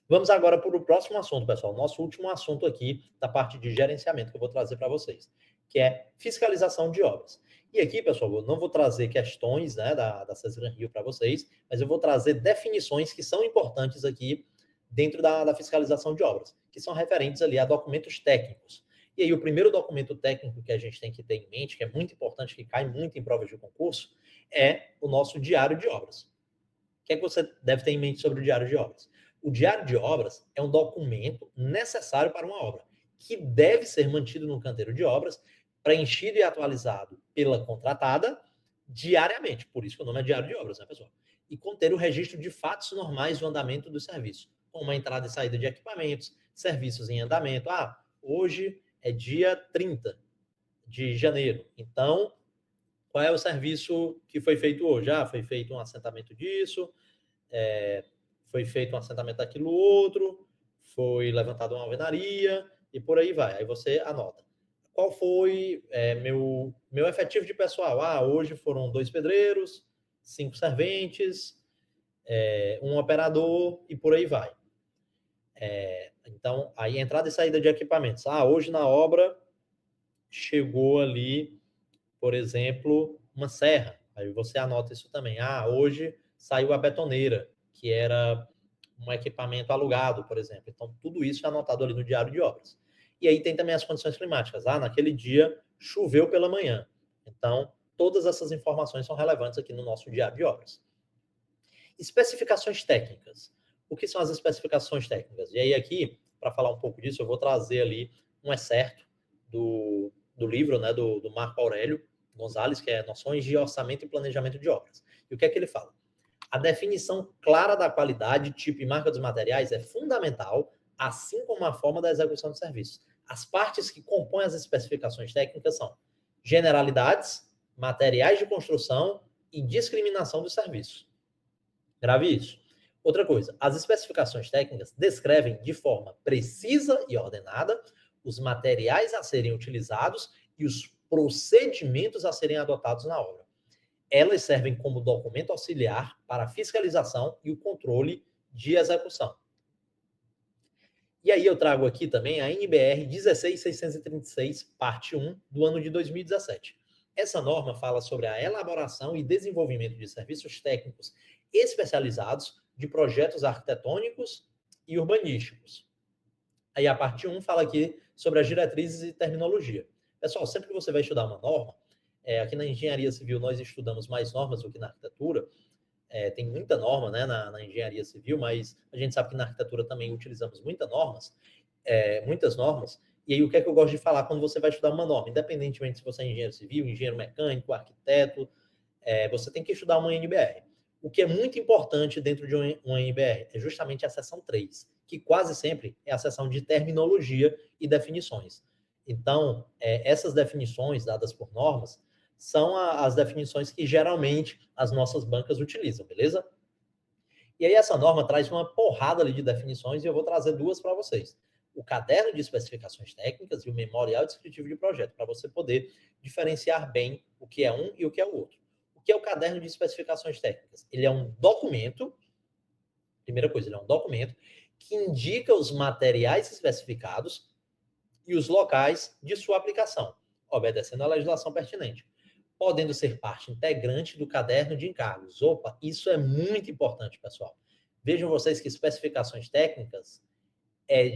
Vamos agora para o próximo assunto, pessoal. Nosso último assunto aqui da parte de gerenciamento que eu vou trazer para vocês, que é fiscalização de obras. E aqui, pessoal, eu não vou trazer questões, né, da Cesar Rio para vocês, mas eu vou trazer definições que são importantes aqui dentro da fiscalização de obras, que são referentes ali a documentos técnicos. E aí, o primeiro documento técnico que a gente tem que ter em mente, que é muito importante, que cai muito em provas de concurso, é o nosso diário de obras. O que é que você deve ter em mente sobre o diário de obras? O diário de obras é um documento necessário para uma obra, que deve ser mantido no canteiro de obras, preenchido e atualizado pela contratada diariamente. Por isso que o nome é diário de obras, né, pessoal? E conter o registro de fatos normais do andamento do serviço, como a entrada e saída de equipamentos, serviços em andamento. Hoje é dia 30 de janeiro. Então, qual é o serviço que foi feito hoje? Foi feito um assentamento disso, foi feito um assentamento daquilo outro, foi levantada uma alvenaria e por aí vai. Aí você anota. Qual foi meu efetivo de pessoal? Hoje foram 2 pedreiros, 5 serventes, um operador e por aí vai. Então, aí entrada e saída de equipamentos. Hoje na obra chegou ali, por exemplo, uma serra. Aí você anota isso também. Hoje saiu a betoneira, que era um equipamento alugado, por exemplo. Então, tudo isso é anotado ali no diário de obras. E aí tem também as condições climáticas. Naquele dia choveu pela manhã. Então, todas essas informações são relevantes aqui no nosso diário de obras. Especificações técnicas. O que são as especificações técnicas? E aí aqui, para falar um pouco disso, eu vou trazer ali um excerto do livro, né, do Marco Aurélio Gonzalez, que é Noções de Orçamento e Planejamento de Obras. E o que é que ele fala? A definição clara da qualidade, tipo e marca dos materiais é fundamental, assim como a forma da execução do serviço. As partes que compõem as especificações técnicas são generalidades, materiais de construção e discriminação do serviço. Grave isso. Outra coisa, as especificações técnicas descrevem de forma precisa e ordenada os materiais a serem utilizados e os procedimentos a serem adotados na obra. Elas servem como documento auxiliar para a fiscalização e o controle de execução. E aí eu trago aqui também a NBR 16636, parte 1, do ano de 2017. Essa norma fala sobre a elaboração e desenvolvimento de serviços técnicos especializados de projetos arquitetônicos e urbanísticos. Aí a parte 1 fala aqui sobre as diretrizes e terminologia. Pessoal, sempre que você vai estudar uma norma, aqui na engenharia civil nós estudamos mais normas do que na arquitetura, tem muita norma, né, na engenharia civil, mas a gente sabe que na arquitetura também utilizamos muitas normas, e aí o que é que eu gosto de falar quando você vai estudar uma norma, independentemente se você é engenheiro civil, engenheiro mecânico, arquiteto, você tem que estudar uma NBR. O que é muito importante dentro de uma NBR é justamente a seção 3, que quase sempre é a seção de terminologia e definições. Então, essas definições dadas por normas são as definições que geralmente as nossas bancas utilizam, beleza? E aí essa norma traz uma porrada ali de definições e eu vou trazer 2 para vocês. O caderno de especificações técnicas e o memorial descritivo de projeto, para você poder diferenciar bem o que é um e o que é o outro. O que é o caderno de especificações técnicas? Ele é um documento, primeira coisa, ele é um documento que indica os materiais especificados e os locais de sua aplicação, obedecendo à legislação pertinente, podendo ser parte integrante do caderno de encargos. Opa, isso é muito importante, pessoal. Vejam vocês que especificações técnicas é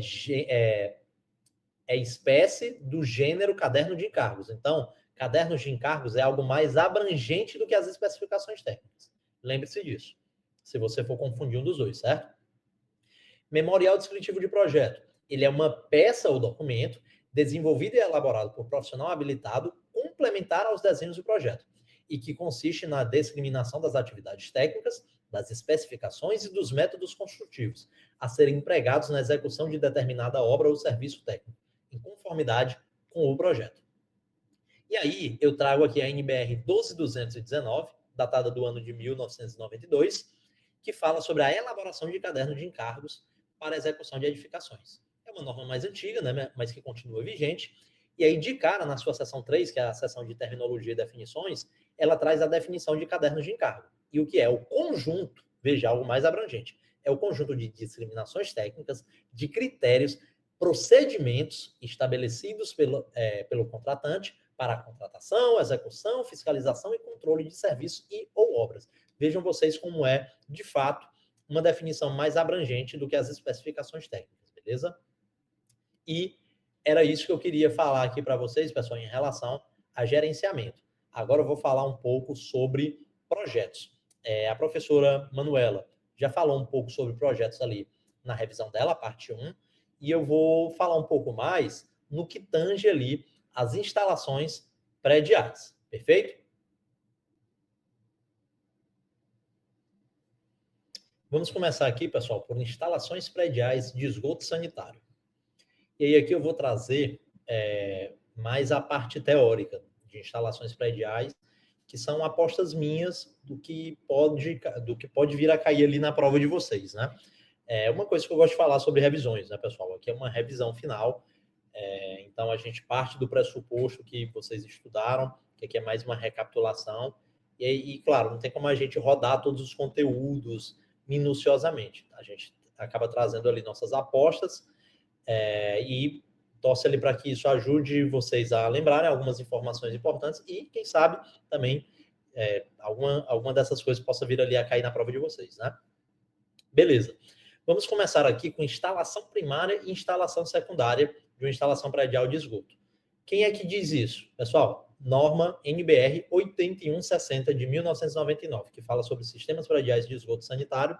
espécie do gênero caderno de encargos. Então, cadernos de encargos é algo mais abrangente do que as especificações técnicas. Lembre-se disso, se você for confundir um dos dois, certo? Memorial descritivo de projeto. Ele é uma peça ou documento desenvolvido e elaborado por profissional habilitado complementar aos desenhos do projeto e que consiste na discriminação das atividades técnicas, das especificações e dos métodos construtivos a serem empregados na execução de determinada obra ou serviço técnico, em conformidade com o projeto. E aí eu trago aqui a NBR 12219, datada do ano de 1992, que fala sobre a elaboração de caderno de encargos para a execução de edificações. É uma norma mais antiga, né, mas que continua vigente. E aí, de cara, na sua seção 3, que é a seção de terminologia e definições, ela traz a definição de cadernos de encargo. E o que é? O conjunto, veja, algo mais abrangente, é o conjunto de discriminações técnicas, de critérios, procedimentos estabelecidos pelo contratante para a contratação, execução, fiscalização e controle de serviços e ou obras. Vejam vocês como é, de fato, uma definição mais abrangente do que as especificações técnicas, beleza? E era isso que eu queria falar aqui para vocês, pessoal, em relação a gerenciamento. Agora eu vou falar um pouco sobre projetos. A professora Manuela já falou um pouco sobre projetos ali na revisão dela, parte 1, e eu vou falar um pouco mais no que tange ali as instalações prediais, perfeito? Vamos começar aqui, pessoal, por instalações prediais de esgoto sanitário. E aí aqui eu vou trazer mais a parte teórica de instalações prediais que são apostas minhas do que pode vir a cair ali na prova de vocês, né? É uma coisa que eu gosto de falar sobre revisões, né, pessoal? Aqui é uma revisão final, então a gente parte do pressuposto que vocês estudaram, que aqui é mais uma recapitulação, e claro, não tem como a gente rodar todos os conteúdos minuciosamente. A gente acaba trazendo ali nossas apostas e torce ali para que isso ajude vocês a lembrarem algumas informações importantes e, quem sabe, também alguma dessas coisas possa vir ali a cair na prova de vocês, né? Beleza. Vamos começar aqui com instalação primária e instalação secundária de uma instalação predial de esgoto. Quem é que diz isso? Pessoal, norma NBR 8160 de 1999, que fala sobre sistemas prediais de esgoto sanitário,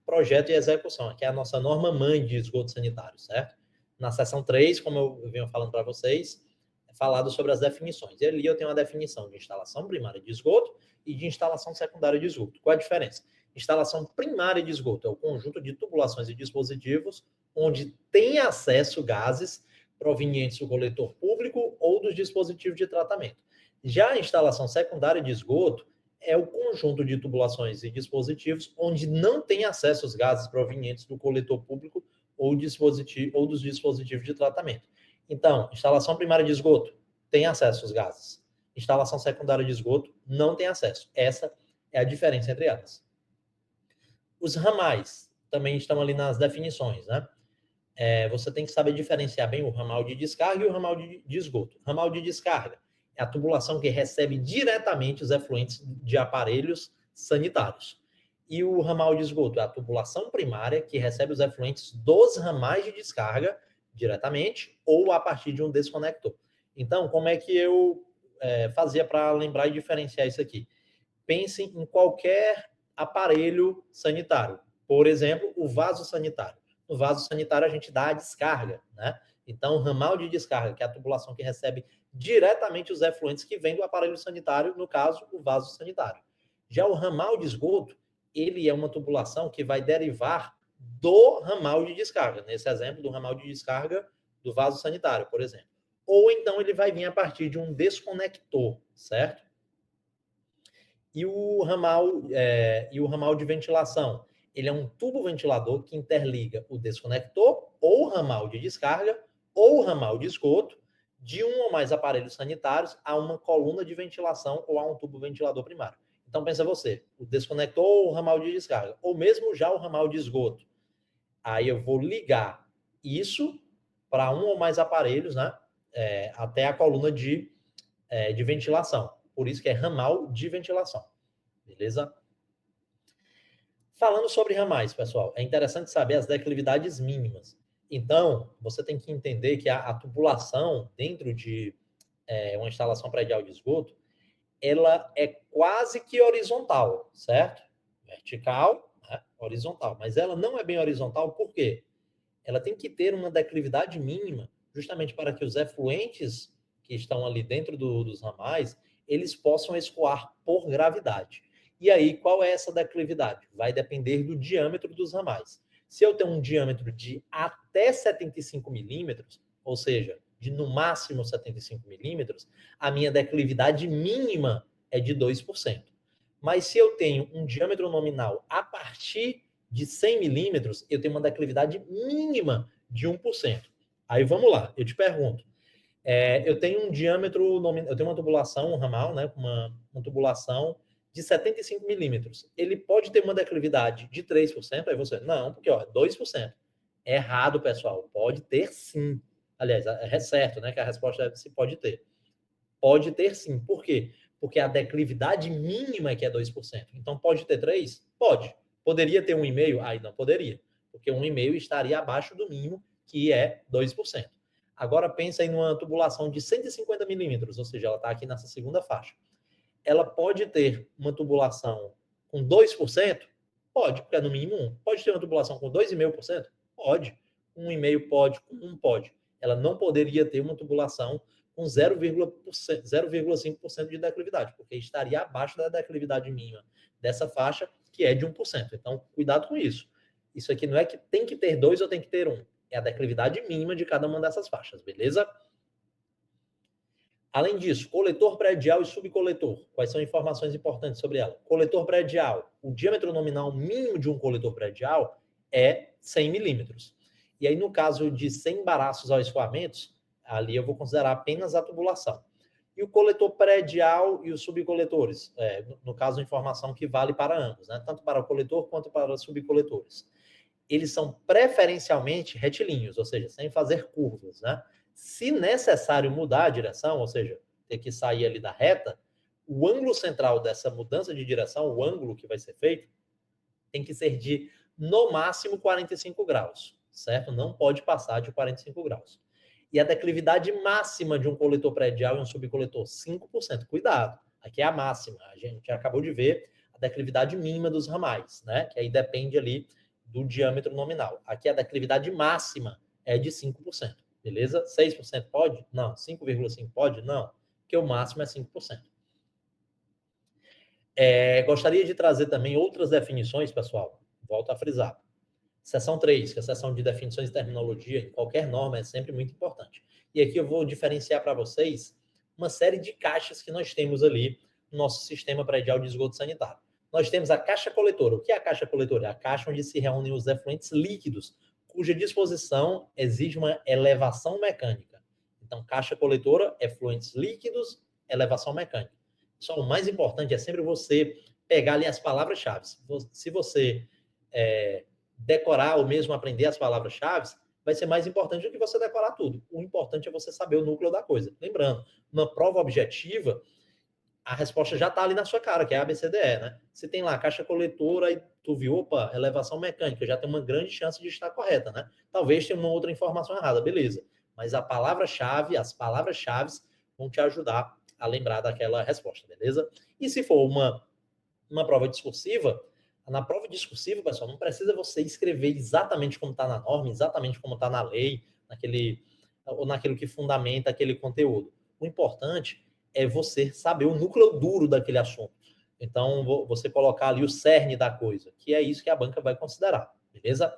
projeto e execução, que é a nossa norma mãe de esgoto sanitário, certo? Na seção 3, como eu venho falando para vocês, é falado sobre as definições. E ali eu tenho uma definição de instalação primária de esgoto e de instalação secundária de esgoto. Qual a diferença? Instalação primária de esgoto é o conjunto de tubulações e dispositivos onde tem acesso gases provenientes do coletor público ou dos dispositivos de tratamento. Já a instalação secundária de esgoto é o conjunto de tubulações e dispositivos onde não tem acesso aos gases provenientes do coletor público ou dos dispositivos de tratamento. Então, instalação primária de esgoto tem acesso aos gases. Instalação secundária de esgoto não tem acesso. Essa é a diferença entre elas. Os ramais também estão ali nas definições, né? Você tem que saber diferenciar bem o ramal de descarga e o ramal de esgoto. Ramal de descarga é a tubulação que recebe diretamente os efluentes de aparelhos sanitários. E o ramal de esgoto é a tubulação primária que recebe os efluentes dos ramais de descarga diretamente ou a partir de um desconector. Então, como é que eu fazia para lembrar e diferenciar isso aqui? Pense em qualquer aparelho sanitário. Por exemplo, o vaso sanitário. No vaso sanitário, a gente dá a descarga, né? Então, o ramal de descarga, que é a tubulação que recebe diretamente os efluentes que vêm do aparelho sanitário, no caso, o vaso sanitário. Já o ramal de esgoto, ele é uma tubulação que vai derivar do ramal de descarga. Nesse exemplo, do ramal de descarga do vaso sanitário, por exemplo. Ou então ele vai vir a partir de um desconector, certo? E o ramal de ventilação, ele é um tubo ventilador que interliga o desconector ou ramal de descarga ou ramal de esgoto de um ou mais aparelhos sanitários a uma coluna de ventilação ou a um tubo ventilador primário. Então pensa você, o desconector ou o ramal de descarga, ou mesmo já o ramal de esgoto. Aí eu vou ligar isso para um ou mais aparelhos, né? Até a coluna de ventilação. Por isso que é ramal de ventilação. Beleza? Falando sobre ramais, pessoal, é interessante saber as declividades mínimas. Então, você tem que entender que a tubulação dentro de uma instalação predial de esgoto, ela é quase que horizontal, certo? Vertical, né? Horizontal. Mas ela não é bem horizontal, por quê? Ela tem que ter uma declividade mínima, justamente para que os efluentes que estão ali dentro dos ramais, eles possam escoar por gravidade. E aí, qual é essa declividade? Vai depender do diâmetro dos ramais. Se eu tenho um diâmetro de até 75 milímetros, ou seja, de no máximo 75 milímetros, a minha declividade mínima é de 2%. Mas se eu tenho um diâmetro nominal a partir de 100 milímetros, eu tenho uma declividade mínima de 1%. Aí vamos lá, eu te pergunto, eu tenho um diâmetro nominal, eu tenho uma tubulação, um ramal, né, uma tubulação de 75 milímetros. Ele pode ter uma declividade de 3%? Aí você, não, porque 2%. É errado, pessoal. Pode ter sim. Aliás, é certo, né? Que a resposta é se pode ter. Pode ter sim. Por quê? Porque a declividade mínima é que é 2%. Então, pode ter 3%? Pode. Poderia ter 1,5%? Aí não poderia. Porque 1,5% estaria abaixo do mínimo, que é 2%. Agora, pensa em uma tubulação de 150 milímetros, ou seja, ela está aqui nessa segunda faixa. Ela pode ter uma tubulação com 2%? Pode, porque é no mínimo 1. Pode ter uma tubulação com 2,5%? Pode. 1,5% pode, com 1 pode. Ela não poderia ter uma tubulação com 0,5% de declividade, porque estaria abaixo da declividade mínima dessa faixa, que é de 1%. Então, cuidado com isso. Isso aqui não é que tem que ter 2 ou tem que ter 1. É a declividade mínima de cada uma dessas faixas, beleza? Além disso, coletor predial e subcoletor. Quais são informações importantes sobre ela? Coletor predial. O diâmetro nominal mínimo de um coletor predial é 100 milímetros. E aí, no caso de 100 embaraços ao escoamentos, ali eu vou considerar apenas a tubulação. E o coletor predial e os subcoletores. No caso, informação que vale para ambos, né? Tanto para o coletor quanto para os subcoletores. Eles são preferencialmente retilíneos, ou seja, sem fazer curvas, né? Se necessário mudar a direção, ou seja, ter que sair ali da reta, o ângulo central dessa mudança de direção, o ângulo que vai ser feito, tem que ser de, no máximo, 45 graus, certo? Não pode passar de 45 graus. E a declividade máxima de um coletor predial e um subcoletor, 5%. Cuidado, aqui é a máxima. A gente acabou de ver a declividade mínima dos ramais, né? Que aí depende ali do diâmetro nominal. Aqui a declividade máxima é de 5%. Beleza? 6% pode? Não. 5,5% pode? Não. Porque o máximo é 5%. Gostaria de trazer também outras definições, pessoal. Volto a frisar. Seção 3, que é a seção de definições e terminologia, em qualquer norma, é sempre muito importante. E aqui eu vou diferenciar para vocês uma série de caixas que nós temos ali no nosso sistema predial de esgoto sanitário. Nós temos a caixa coletora. O que é a caixa coletora? É a caixa onde se reúnem os efluentes líquidos, cuja disposição exige uma elevação mecânica. Então, caixa coletora, efluentes líquidos, elevação mecânica. Só o mais importante é sempre você pegar ali as palavras-chave. Se você decorar ou mesmo aprender as palavras-chave, vai ser mais importante do que você decorar tudo. O importante é você saber o núcleo da coisa. Lembrando, numa prova objetiva, a resposta já está ali na sua cara, que é a ABCDE, né? Se tem lá caixa coletora e tu viu, opa, elevação mecânica, já tem uma grande chance de estar correta, né? Talvez tenha uma outra informação errada, beleza. Mas a palavra-chave, as palavras-chave vão te ajudar a lembrar daquela resposta, beleza? E se for uma prova discursiva, na prova discursiva, pessoal, não precisa você escrever exatamente como está na norma, exatamente como está na lei, ou naquilo que fundamenta aquele conteúdo. O importante é você saber o núcleo duro daquele assunto. Então, você colocar ali o cerne da coisa, que é isso que a banca vai considerar, beleza?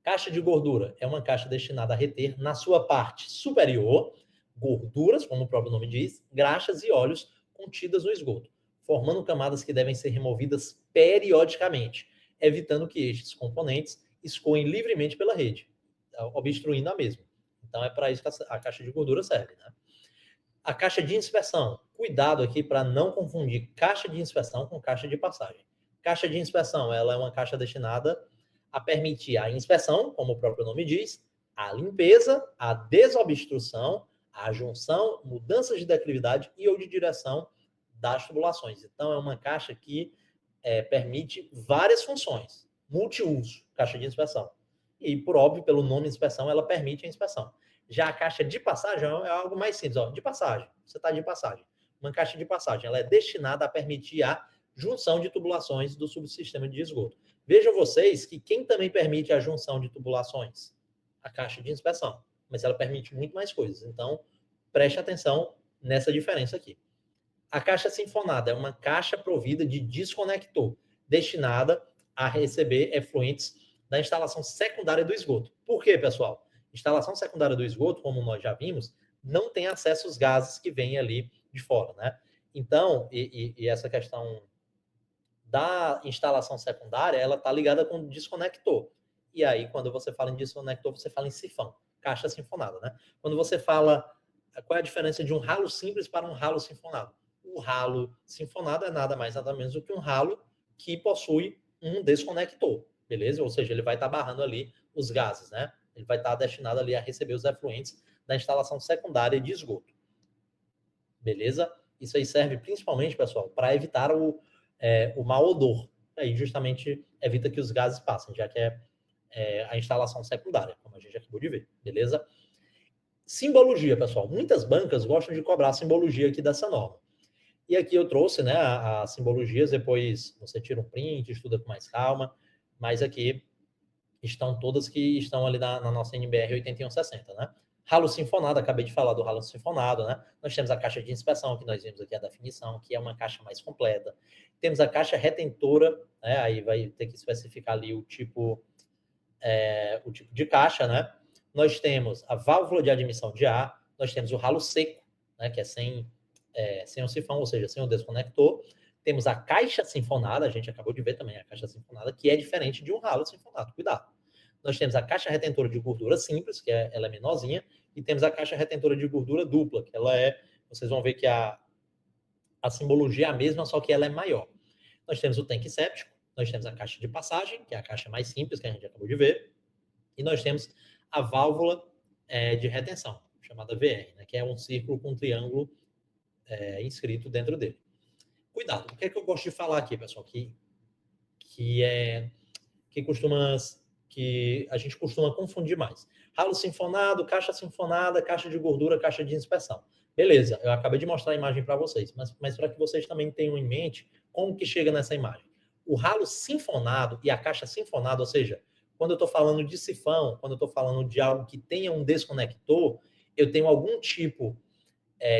Caixa de gordura é uma caixa destinada a reter, na sua parte superior, gorduras, como o próprio nome diz, graxas e óleos contidas no esgoto, formando camadas que devem ser removidas periodicamente, evitando que estes componentes escoem livremente pela rede, obstruindo a mesma. Então, é para isso que a caixa de gordura serve, né? A caixa de inspeção. Cuidado aqui para não confundir caixa de inspeção com caixa de passagem. Caixa de inspeção, ela é uma caixa destinada a permitir a inspeção, como o próprio nome diz, a limpeza, a desobstrução, a junção, mudanças de declividade e ou de direção das tubulações. Então, é uma caixa que permite várias funções. Multiuso, caixa de inspeção. E, por óbvio, pelo nome inspeção, ela permite a inspeção. Já a caixa de passagem é algo mais simples. Ó, de passagem, você está de passagem. Uma caixa de passagem, ela é destinada a permitir a junção de tubulações do subsistema de esgoto. Vejam vocês que quem também permite a junção de tubulações? A caixa de inspeção. Mas ela permite muito mais coisas. Então, preste atenção nessa diferença aqui. A caixa sinfonada é uma caixa provida de desconector, destinada a receber efluentes da instalação secundária do esgoto. Por quê, pessoal? Instalação secundária do esgoto, como nós já vimos, não tem acesso aos gases que vêm ali de fora, né? Então, e essa questão da instalação secundária, ela está ligada com o desconector. E aí, quando você fala em desconector, você fala em sifão, caixa sinfonada, né? Quando você fala, qual é a diferença de um ralo simples para um ralo sinfonado? O ralo sinfonado é nada mais, nada menos do que um ralo que possui um desconector, beleza? Ou seja, ele vai estar barrando ali os gases, né? Ele vai estar destinado ali a receber os efluentes da instalação secundária de esgoto. Beleza? Isso aí serve principalmente, pessoal, para evitar o mau odor. Aí justamente evita que os gases passem, já que é a instalação secundária, como a gente acabou de ver. Beleza? Simbologia, pessoal. Muitas bancas gostam de cobrar a simbologia aqui dessa norma. E aqui eu trouxe, né, as simbologias, depois você tira um print, estuda com mais calma, mas aqui estão todas que estão ali na nossa NBR 8160, né? Ralo sinfonado, acabei de falar do ralo sinfonado, né? Nós temos a caixa de inspeção, que nós vimos aqui a definição, que é uma caixa mais completa. Temos a caixa retentora, né? Aí vai ter que especificar ali o tipo de caixa, né? Nós temos a válvula de admissão de ar, nós temos o ralo seco, né, que é sem o sifão, ou seja, sem o desconector. Temos a caixa sinfonada, a gente acabou de ver também a caixa sinfonada, que é diferente de um ralo sinfonado, cuidado. Nós temos a caixa retentora de gordura simples, que ela é menorzinha, e temos a caixa retentora de gordura dupla, que ela vocês vão ver que a simbologia é a mesma, só que ela é maior. Nós temos o tanque séptico, nós temos a caixa de passagem, que é a caixa mais simples, que a gente acabou de ver, e nós temos a válvula de retenção, chamada VR, né, que é um círculo com um triângulo inscrito dentro dele. Cuidado, o que é que eu gosto de falar aqui, pessoal, que a gente costuma confundir mais. Ralo sinfonado, caixa sinfonada, caixa de gordura, caixa de inspeção. Beleza, eu acabei de mostrar a imagem para vocês, mas para que vocês também tenham em mente como que chega nessa imagem. O ralo sinfonado e a caixa sinfonada, ou seja, quando eu estou falando de sifão, quando eu estou falando de algo que tenha um desconector, eu tenho algum tipo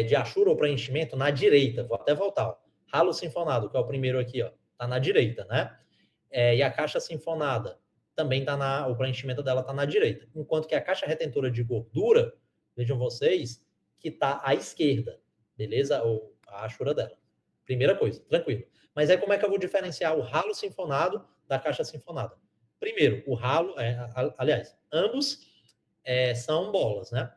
de achura ou preenchimento na direita. Vou até voltar. Ó. Ralo sinfonado, que é o primeiro aqui, ó, tá na direita, né? E a caixa sinfonada também tá o preenchimento dela está na direita. Enquanto que a caixa retentora de gordura, vejam vocês, que está à esquerda, beleza? Ou a achura dela. Primeira coisa, tranquilo. Mas como é que eu vou diferenciar o ralo sinfonado da caixa sinfonada? Primeiro, o ralo, aliás, ambos são bolas, né?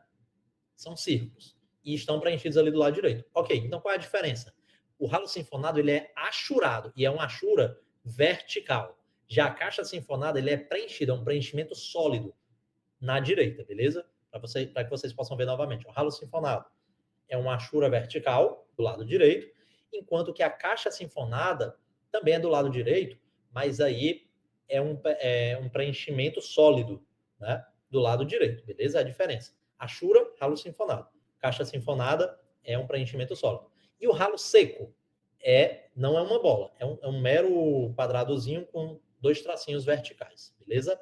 São círculos. E estão preenchidos ali do lado direito. Ok, então qual é a diferença? O ralo sinfonado, ele é achurado, e é uma achura vertical. Já a caixa sinfonada, ele é preenchido, é um preenchimento sólido na direita, beleza? Para que vocês possam ver novamente. O ralo sinfonado é uma achura vertical do lado direito, enquanto que a caixa sinfonada também é do lado direito, mas aí é um preenchimento sólido, né? Do lado direito, beleza? É a diferença. Achura, ralo sinfonado. Caixa sinfonada é um preenchimento sólido. E o ralo seco não é uma bola, é um mero quadradozinho com 2 tracinhos verticais, beleza?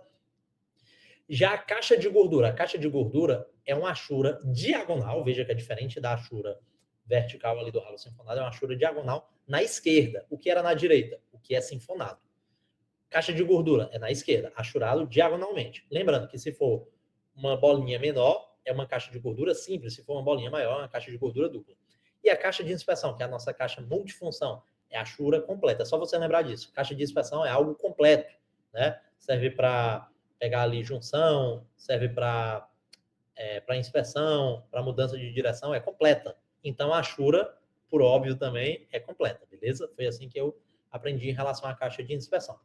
Já a caixa de gordura é uma achura diagonal, veja que é diferente da achura vertical ali do ralo sinfonado, é uma achura diagonal na esquerda, o que era na direita, o que é sinfonado. Caixa de gordura é na esquerda, achurado diagonalmente. Lembrando que se for uma bolinha menor, é uma caixa de gordura simples, se for uma bolinha maior, é uma caixa de gordura dupla. E a caixa de inspeção, que é a nossa caixa multifunção, é a achura completa. É só você lembrar disso. Caixa de inspeção é algo completo, né? Serve para pegar ali junção, serve para inspeção, para mudança de direção, é completa. Então, a achura, por óbvio também, é completa, beleza? Foi assim que eu aprendi em relação à caixa de inspeção.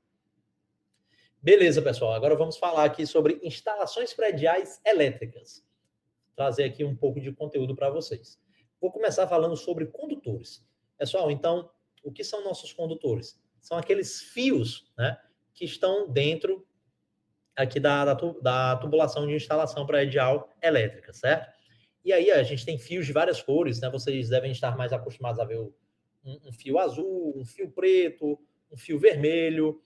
Beleza, pessoal. Agora vamos falar aqui sobre instalações prediais elétricas. Trazer aqui um pouco de conteúdo para vocês. Vou começar falando sobre condutores. Pessoal, então, o que são nossos condutores? São aqueles fios, né, que estão dentro aqui da tubulação de instalação predial elétrica, certo? E aí a gente tem fios de várias cores, né? Vocês devem estar mais acostumados a ver um fio azul, um fio preto, um fio vermelho,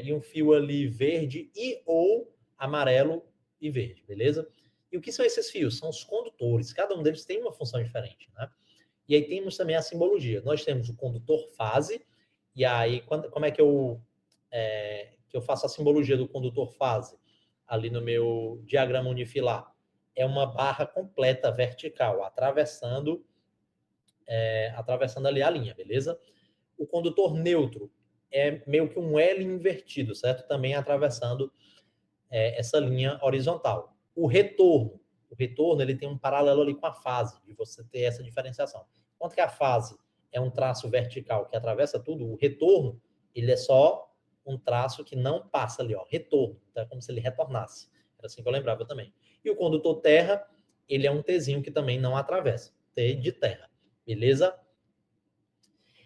e um fio ali verde e ou amarelo e verde, beleza? E o que são esses fios? São os condutores. Cada um deles tem uma função diferente, né? E aí temos também a simbologia. Nós temos o condutor fase, e aí como é que eu faço a simbologia do condutor fase? Ali no meu diagrama unifilar. É uma barra completa vertical, atravessando ali a linha, beleza? O condutor neutro é meio que um L invertido, certo? Também atravessando essa linha horizontal. O retorno ele tem um paralelo ali com a fase, de você ter essa diferenciação. Enquanto que a fase é um traço vertical que atravessa tudo, o retorno, ele é só um traço que não passa ali, ó, retorno. Então é como se ele retornasse. Era assim que eu lembrava também. E o condutor terra, ele é um Tzinho que também não atravessa. T de terra. Beleza?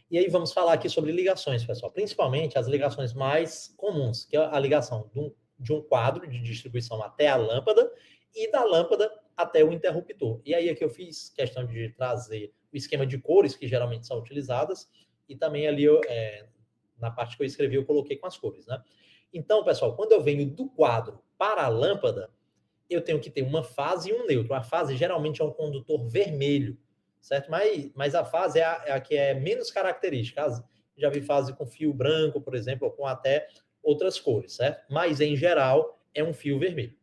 E aí vamos falar aqui sobre ligações, pessoal. Principalmente as ligações mais comuns, que é a ligação de um quadro de distribuição até a lâmpada e da lâmpada até o interruptor. E aí é que eu fiz questão de trazer o esquema de cores que geralmente são utilizadas e também ali na parte que eu escrevi eu coloquei com as cores, né? Então, pessoal, quando eu venho do quadro para a lâmpada, eu tenho que ter uma fase e um neutro. A fase geralmente é um condutor vermelho, certo? Mas a fase é a que é menos característica. Já vi fase com fio branco, por exemplo, ou com até outras cores, certo? Mas, em geral, é um fio vermelho.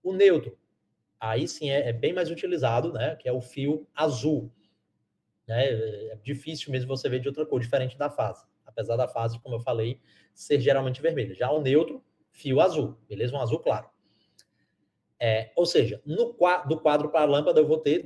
O neutro, aí sim é bem mais utilizado, né? Que é o fio azul. né? É difícil mesmo você ver de outra cor, diferente da fase. Apesar da fase, como eu falei, ser geralmente vermelha. Já o neutro, fio azul, beleza? Um azul claro. Ou seja, do quadro para a lâmpada eu vou ter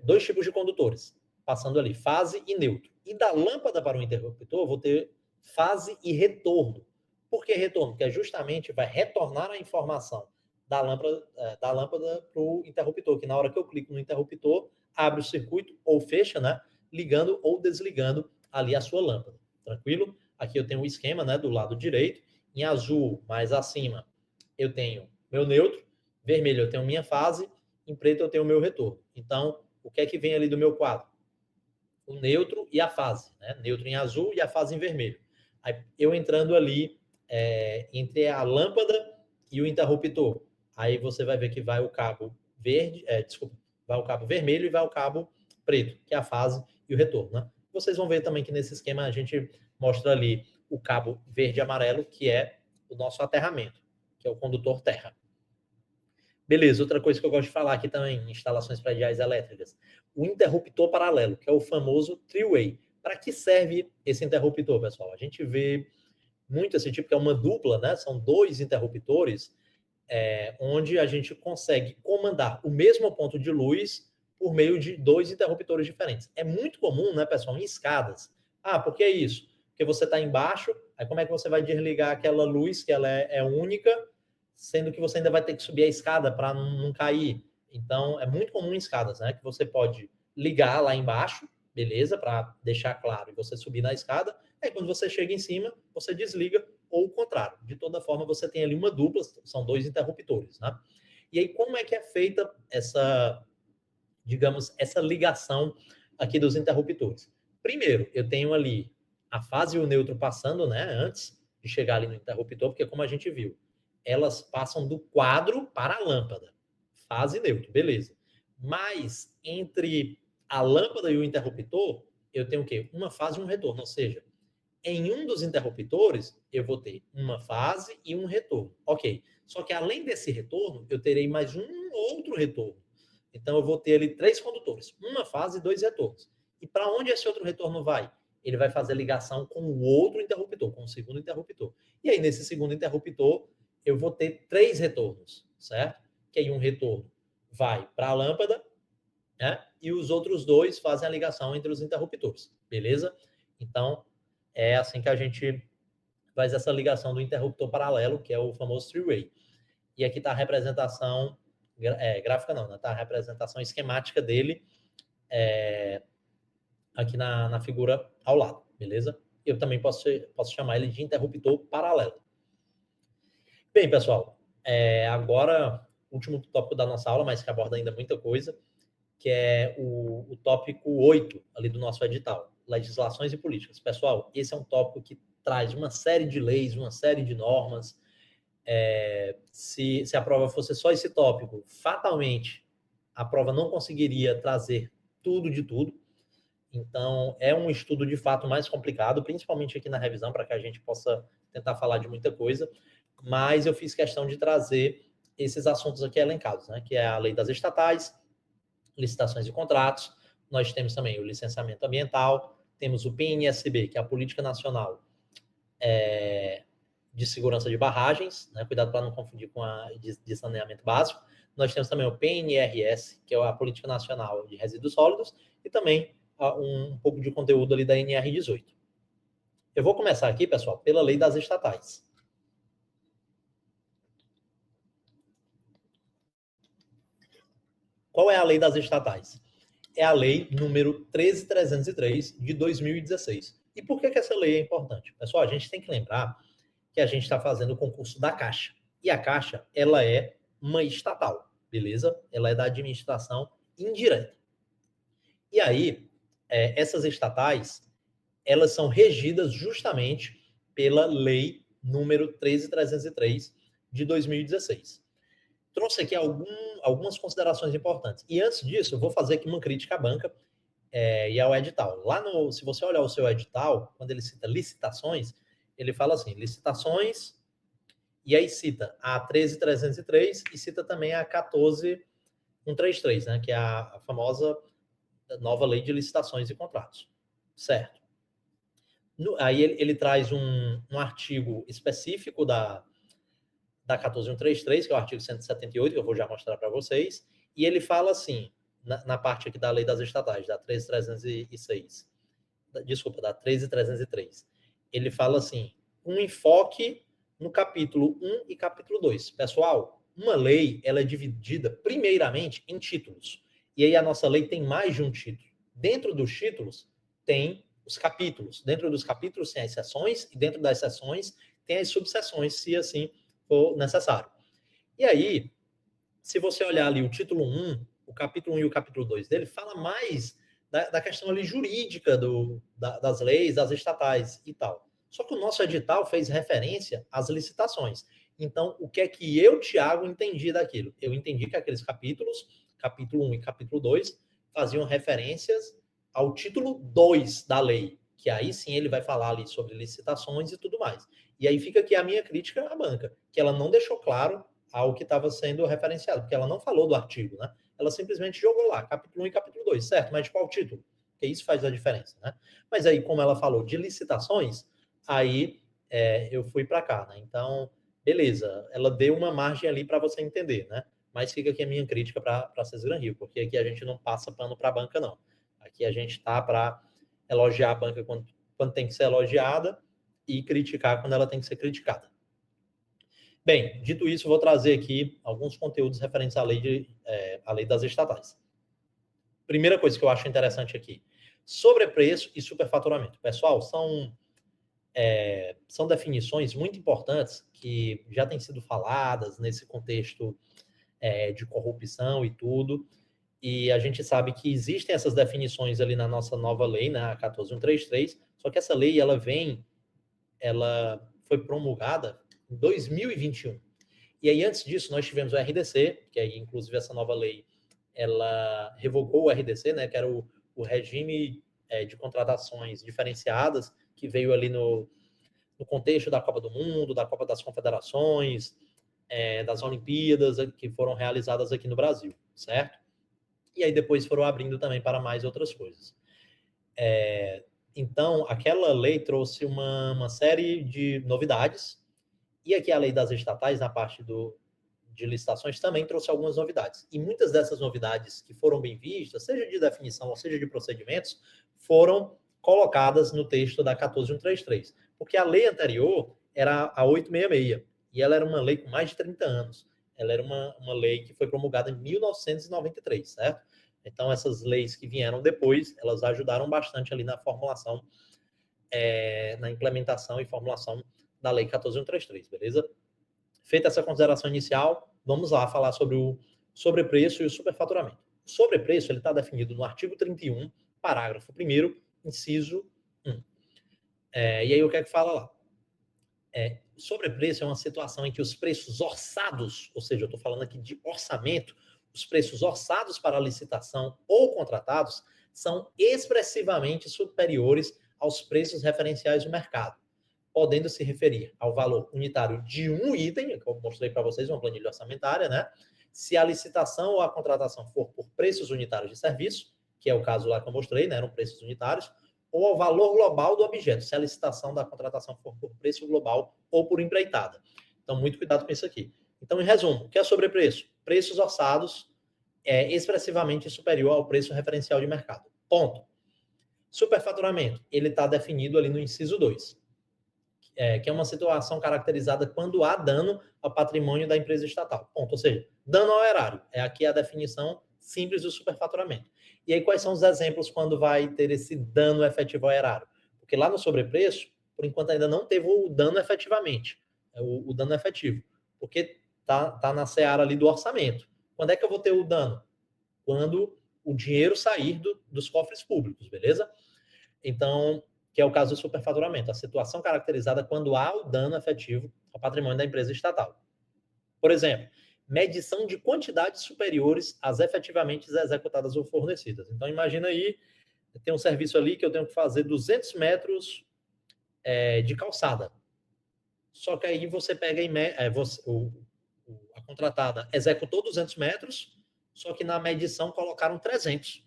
dois tipos de condutores, passando ali, fase e neutro. E da lâmpada para o interruptor eu vou ter fase e retorno. Por que retorno? Porque justamente vai retornar a informação da lâmpada para o interruptor, que na hora que eu clico no interruptor, abre o circuito ou fecha, né? Ligando ou desligando ali a sua lâmpada. Tranquilo? Aqui eu tenho o esquema, né, do lado direito. Em azul, mais acima, eu tenho meu neutro. Vermelho eu tenho minha fase, em preto eu tenho o meu retorno. Então, o que é que vem ali do meu quadro? O neutro e a fase, né? Neutro em azul e a fase em vermelho. Aí, eu entrando ali entre a lâmpada e o interruptor. Aí você vai ver que vai o cabo vai o cabo vermelho e vai o cabo preto, que é a fase e o retorno, né? Vocês vão ver também que nesse esquema a gente mostra ali o cabo verde e amarelo, que é o nosso aterramento, que é o condutor terra. Beleza, outra coisa que eu gosto de falar aqui também, em instalações prediais elétricas. O interruptor paralelo, que é o famoso three-way. Para que serve esse interruptor, pessoal? A gente vê muito esse tipo, que é uma dupla, né? São dois interruptores, onde a gente consegue comandar o mesmo ponto de luz por meio de dois interruptores diferentes. É muito comum, né, pessoal, em escadas. Ah, por que isso? Porque você está embaixo, aí como é que você vai desligar aquela luz que ela é única, sendo que você ainda vai ter que subir a escada para não cair? Então, é muito comum em escadas, né, que você pode ligar lá embaixo, beleza, para deixar claro, e você subir na escada, aí quando você chega em cima, você desliga, ou o contrário. De toda forma, você tem ali uma dupla, são dois interruptores, né? E aí, como é que é feita essa, digamos, essa ligação aqui dos interruptores? Primeiro, eu tenho ali a fase e o neutro passando, né, antes de chegar ali no interruptor, porque como a gente viu, elas passam do quadro para a lâmpada. Fase e neutro, beleza. Mas entre a lâmpada e o interruptor, eu tenho o quê? Uma fase e um retorno, ou seja, em um dos interruptores, eu vou ter uma fase e um retorno. Ok. Só que além desse retorno, eu terei mais um outro retorno. Então, eu vou ter ali três condutores, uma fase e dois retornos. E para onde esse outro retorno vai? Ele vai fazer ligação com o outro interruptor, com o segundo interruptor. E aí, nesse segundo interruptor, eu vou ter três retornos, certo? Que aí um retorno vai para a lâmpada, né? E os outros dois fazem a ligação entre os interruptores, beleza? Então, é assim que a gente faz essa ligação do interruptor paralelo, que é o famoso three-way. E aqui está a representação, gráfica não, né? Está a representação esquemática dele aqui na figura ao lado, beleza? Eu também posso chamar ele de interruptor paralelo. Bem, pessoal, agora, último tópico da nossa aula, mas que aborda ainda muita coisa, que é o tópico 8 ali do nosso edital, legislações e políticas. Pessoal, esse é um tópico que traz uma série de leis, uma série de normas. Se a prova fosse só esse tópico, fatalmente a prova não conseguiria trazer tudo de tudo. Então, é um estudo de fato mais complicado, principalmente aqui na revisão, para que a gente possa tentar falar de muita coisa. Mas eu fiz questão de trazer esses assuntos aqui elencados, né? Que é a lei das estatais, licitações e contratos. Nós temos também o licenciamento ambiental, temos o PNSB, que é a Política Nacional de Segurança de Barragens, né? Cuidado para não confundir com a de saneamento básico. Nós temos também o PNRS, que é a Política Nacional de Resíduos Sólidos, e também um pouco de conteúdo ali da NR18. Eu vou começar aqui, pessoal, pela lei das estatais. Qual é a lei das estatais? É a lei número 13.303 de 2016. E por que essa lei é importante? Pessoal, a gente tem que lembrar que a gente está fazendo o concurso da Caixa. E a Caixa, ela é uma estatal, beleza? Ela é da administração indireta. E aí, essas estatais, elas são regidas justamente pela lei número 13.303 de 2016. Trouxe aqui algumas considerações importantes. E antes disso, eu vou fazer aqui uma crítica à banca e ao edital. Se você olhar o seu edital, quando ele cita licitações, ele fala assim, licitações, e aí cita a 13.303 e cita também a 14.133, né, que é a famosa nova lei de licitações e contratos, certo? Aí ele traz um artigo específico da 14133, que é o artigo 178, que eu vou já mostrar para vocês, e ele fala assim, na parte aqui da lei das estatais, da 13306, desculpa, da 13303, ele fala assim, um enfoque no capítulo 1 e capítulo 2. Pessoal, uma lei, ela é dividida primeiramente em títulos, e aí a nossa lei tem mais de um título. Dentro dos títulos, tem os capítulos. Dentro dos capítulos tem as seções, e dentro das seções tem as subseções, se assim for necessário. E aí, se você olhar ali o título 1, o capítulo 1 e o capítulo 2 dele, fala mais da questão ali jurídica das leis, das estatais e tal. Só que o nosso edital fez referência às licitações. Então, o que é que eu, Tiago, entendi daquilo? Eu entendi que aqueles capítulos, capítulo 1 e capítulo 2, faziam referências ao título 2 da lei, que aí sim ele vai falar ali sobre licitações e tudo mais. E aí fica aqui a minha crítica à banca, que ela não deixou claro ao que estava sendo referenciado, porque ela não falou do artigo, né? Ela simplesmente jogou lá, capítulo 1 e capítulo 2, certo? Mas de qual título? Porque isso faz a diferença, né? Mas aí, como ela falou de licitações, aí eu fui para cá, né? Então, beleza, ela deu uma margem ali para você entender, né? Mas fica aqui a minha crítica para a Cesgran Rio, porque aqui a gente não passa pano para a banca, não. Aqui a gente está para elogiar a banca quando tem que ser elogiada e criticar quando ela tem que ser criticada. Bem, dito isso, vou trazer aqui alguns conteúdos referentes à lei das estatais. Primeira coisa que eu acho interessante aqui, sobrepreço e superfaturamento. Pessoal, são definições muito importantes que já têm sido faladas nesse contexto de corrupção e tudo, e a gente sabe que existem essas definições ali na nossa nova lei, na 14133, só que essa lei, ela foi promulgada em 2021. E aí, antes disso, nós tivemos o RDC, que aí, inclusive, essa nova lei, ela revogou o RDC, né, que era o regime de contratações diferenciadas, que veio ali no contexto da Copa do Mundo, da Copa das Confederações, das Olimpíadas, que foram realizadas aqui no Brasil, certo? E aí depois foram abrindo também para mais outras coisas. Então, aquela lei trouxe uma série de novidades, e aqui a lei das estatais, na parte de licitações, também trouxe algumas novidades. E muitas dessas novidades que foram bem vistas, seja de definição ou seja de procedimentos, foram colocadas no texto da 14133. Porque a lei anterior era a 866, e ela era uma lei com mais de 30 anos. Ela era uma lei que foi promulgada em 1993, certo? Então, essas leis que vieram depois, elas ajudaram bastante ali na formulação, na implementação e formulação da lei 14133, beleza? Feita essa consideração inicial, vamos lá falar sobre o sobrepreço e o superfaturamento. O sobrepreço está definido no artigo 31, parágrafo 1º, inciso 1. E aí o que é que fala lá? Sobrepreço é uma situação em que os preços orçados, ou seja, eu estou falando aqui de orçamento, os preços orçados para a licitação ou contratados são expressivamente superiores aos preços referenciais do mercado, podendo se referir ao valor unitário de um item, que eu mostrei para vocês, uma planilha orçamentária, né? Se a licitação ou a contratação for por preços unitários de serviço, que é o caso lá que eu mostrei, né? Eram preços unitários, ou ao valor global do objeto, se a licitação da contratação for por preço global ou por empreitada. Então, muito cuidado com isso aqui. Então, em resumo, o que é sobrepreço? Preços orçados expressivamente superior ao preço referencial de mercado. Ponto. Superfaturamento, ele está definido ali no inciso 2, que é uma situação caracterizada quando há dano ao patrimônio da empresa estatal. Ponto. Ou seja, dano ao erário. Aqui a definição simples do superfaturamento. E aí, quais são os exemplos quando vai ter esse dano efetivo ao erário? Porque lá no sobrepreço, por enquanto ainda não teve o dano efetivamente, o dano efetivo, porque tá na seara ali do orçamento. Quando é que eu vou ter o dano? Quando o dinheiro sair dos cofres públicos, beleza? Então, que é o caso do superfaturamento, a situação caracterizada quando há o dano efetivo ao patrimônio da empresa estatal. Por exemplo, medição de quantidades superiores às efetivamente executadas ou fornecidas. Então, imagina aí, tem um serviço ali que eu tenho que fazer 200 metros de calçada. Só que aí você pega a contratada executou 200 metros, só que na medição colocaram 300.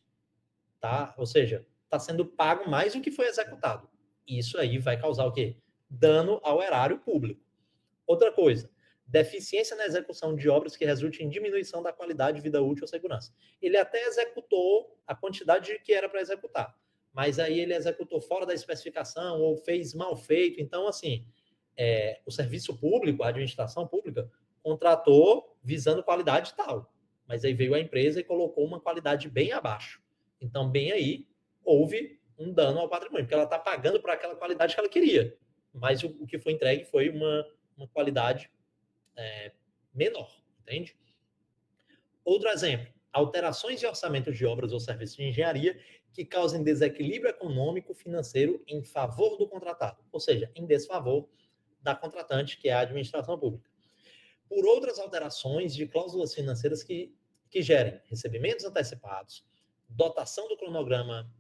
tá? Ou seja, está sendo pago mais do que foi executado. Isso aí vai causar o quê? Dano ao erário público. Outra coisa, deficiência na execução de obras que resulte em diminuição da qualidade, vida útil ou segurança. Ele até executou a quantidade que era para executar, mas aí ele executou fora da especificação ou fez mal feito. Então, assim, o serviço público, a administração pública, contratou visando qualidade tal, mas aí veio a empresa e colocou uma qualidade bem abaixo. Então, bem aí, houve um dano ao patrimônio, porque ela está pagando por aquela qualidade que ela queria, mas o que foi entregue foi uma qualidade menor, entende? Outro exemplo, alterações de orçamentos de obras ou serviços de engenharia que causem desequilíbrio econômico financeiro em favor do contratado, ou seja, em desfavor da contratante, que é a administração pública. Por outras alterações de cláusulas financeiras que gerem recebimentos antecipados, dotação do cronograma,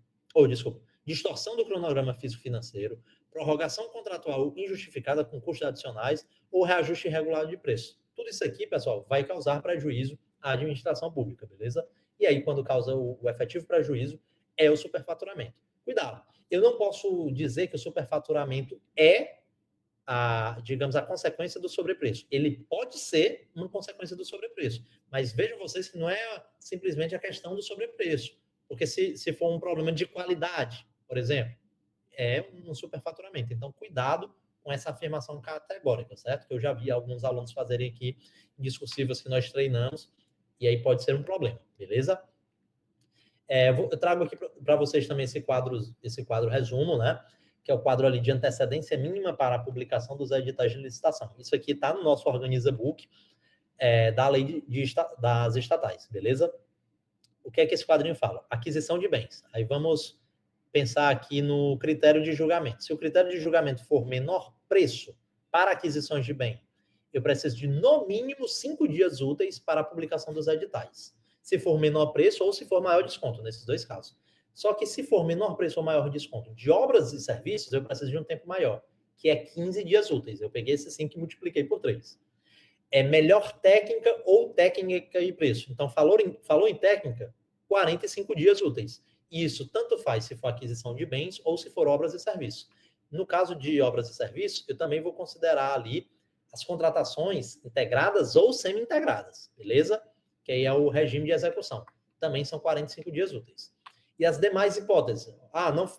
distorção do cronograma físico-financeiro, prorrogação contratual injustificada com custos adicionais ou reajuste irregular de preço. Tudo isso aqui, pessoal, vai causar prejuízo à administração pública, beleza? E aí, quando causa o efetivo prejuízo, é o superfaturamento. Cuidado, eu não posso dizer que o superfaturamento é digamos, a consequência do sobrepreço. Ele pode ser uma consequência do sobrepreço, mas vejam vocês que não é simplesmente a questão do sobrepreço, porque se for um problema de qualidade, por exemplo, é um superfaturamento. Então, cuidado com essa afirmação categórica, certo? Que eu já vi alguns alunos fazerem aqui em discursivas que nós treinamos, e aí pode ser um problema, beleza? Eu trago aqui para vocês também esse quadro resumo, né? Que é o quadro ali de antecedência mínima para a publicação dos editais de licitação. Isso aqui está no nosso Organiza Book da lei das estatais, beleza? O que é que esse quadrinho fala? Aquisição de bens. Aí vamos pensar aqui no critério de julgamento. Se o critério de julgamento for menor preço para aquisições de bem, eu preciso de, no mínimo, 5 dias úteis para a publicação dos editais. Se for menor preço ou se for maior desconto, nesses dois casos. Só que se for menor preço ou maior desconto de obras e serviços, eu preciso de um tempo maior, que é 15 dias úteis. Eu peguei esse 5 e multipliquei por 3. É melhor técnica ou técnica e preço. Então, falou em técnica, 45 dias úteis. Isso tanto faz se for aquisição de bens ou se for obras e serviços. No caso de obras e serviços, eu também vou considerar ali as contratações integradas ou semi-integradas, beleza? Que aí é o regime de execução. Também são 45 dias úteis. E as demais hipóteses?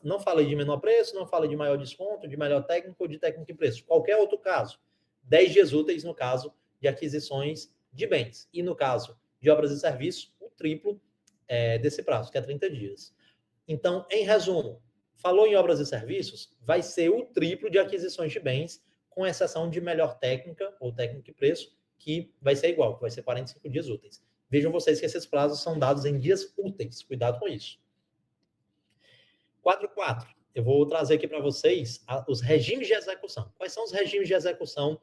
Não falei de menor preço, não falei de maior desconto, de melhor técnico ou de técnico e preço. Qualquer outro caso. 10 dias úteis no caso de aquisições de bens. E no caso de obras e serviços, o triplo desse prazo, que é 30 dias. Então, em resumo, falou em obras e serviços, vai ser o triplo de aquisições de bens, com exceção de melhor técnica ou técnico e preço, que vai ser igual, que vai ser 45 dias úteis. Vejam vocês que esses prazos são dados em dias úteis. Cuidado com isso. Quadro 4. Eu vou trazer aqui para vocês os regimes de execução. Quais são os regimes de execução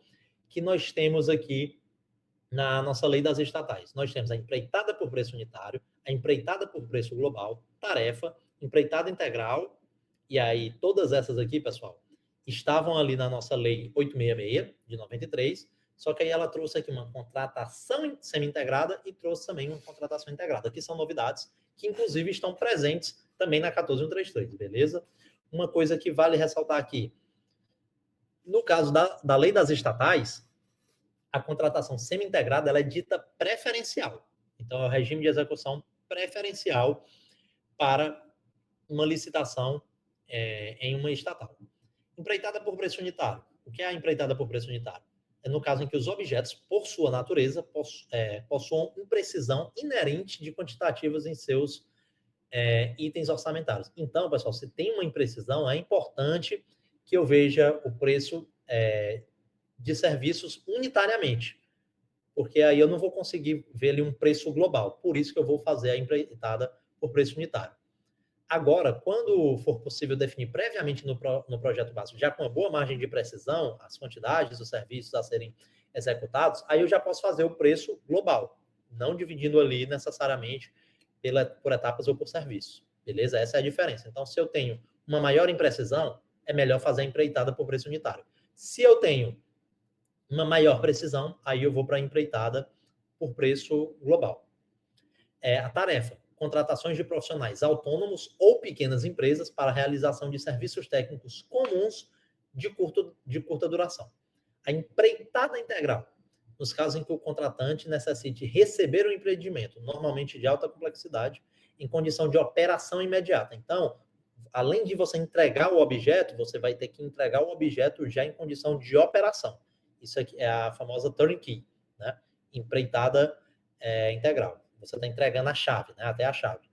que nós temos aqui na nossa lei das estatais? Nós temos a empreitada por preço unitário, a empreitada por preço global, tarefa, empreitada integral, e aí todas essas aqui, pessoal, estavam ali na nossa lei 866, de 93, só que aí ela trouxe aqui uma contratação semi-integrada e trouxe também uma contratação integrada. Aqui são novidades que, inclusive, estão presentes também na 14133, beleza? Uma coisa que vale ressaltar aqui, no caso da lei das estatais, a contratação semi-integrada ela é dita preferencial. Então, é o regime de execução preferencial para uma licitação em uma estatal. Empreitada por preço unitário. O que é a empreitada por preço unitário? É no caso em que os objetos, por sua natureza, possuam imprecisão inerente de quantitativos em seus itens orçamentários. Então, pessoal, se tem uma imprecisão, é importante que eu veja o preço de serviços unitariamente, porque aí eu não vou conseguir ver ali um preço global. Por isso que eu vou fazer a empreitada por preço unitário. Agora, quando for possível definir previamente no projeto básico, já com uma boa margem de precisão, as quantidades dos serviços a serem executados, aí eu já posso fazer o preço global, não dividindo ali necessariamente por etapas ou por serviço. Beleza? Essa é a diferença. Então, se eu tenho uma maior imprecisão, é melhor fazer a empreitada por preço unitário. Se eu tenho uma maior precisão, aí eu vou para a empreitada por preço global. A tarefa. contratações de profissionais autônomos ou pequenas empresas para a realização de serviços técnicos comuns de curta duração. A empreitada integral, nos casos em que o contratante necessite receber um empreendimento, normalmente de alta complexidade, em condição de operação imediata. Então, além de você entregar o objeto, você vai ter que entregar o objeto já em condição de operação. Isso aqui é a famosa turnkey, né? Empreitada integral. Você está entregando a chave, né? Até a chave.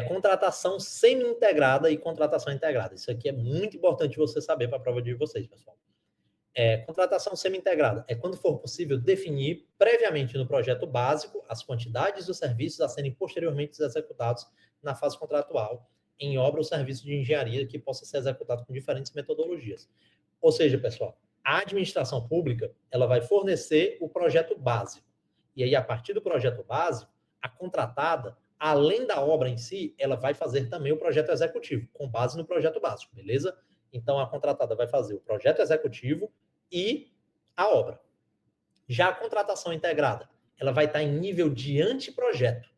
Contratação semi-integrada e contratação integrada. Isso aqui é muito importante você saber para a prova de vocês, pessoal. Contratação semi-integrada é quando for possível definir previamente no projeto básico as quantidades dos serviços a serem posteriormente executados na fase contratual em obra ou serviço de engenharia que possa ser executado com diferentes metodologias. Ou seja, pessoal, a administração pública ela vai fornecer o projeto básico. E aí, a partir do projeto básico, a contratada, além da obra em si, ela vai fazer também o projeto executivo, com base no projeto básico, beleza? Então, a contratada vai fazer o projeto executivo e a obra. Já a contratação integrada, ela vai estar em nível de anteprojeto,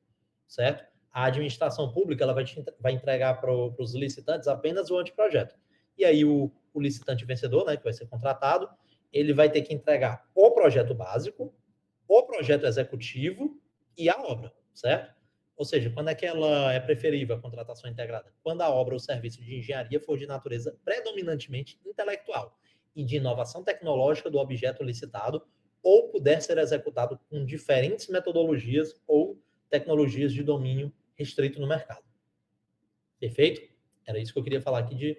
certo? A administração pública ela vai entregar para os licitantes apenas o anteprojeto. E aí, o licitante vencedor, né, que vai ser contratado, ele vai ter que entregar o projeto básico, o projeto executivo e a obra, certo? Ou seja, quando é que ela é preferível a contratação integrada? Quando a obra ou serviço de engenharia for de natureza predominantemente intelectual e de inovação tecnológica do objeto licitado ou puder ser executado com diferentes metodologias ou tecnologias de domínio restrito no mercado. Perfeito? Era isso que eu queria falar aqui de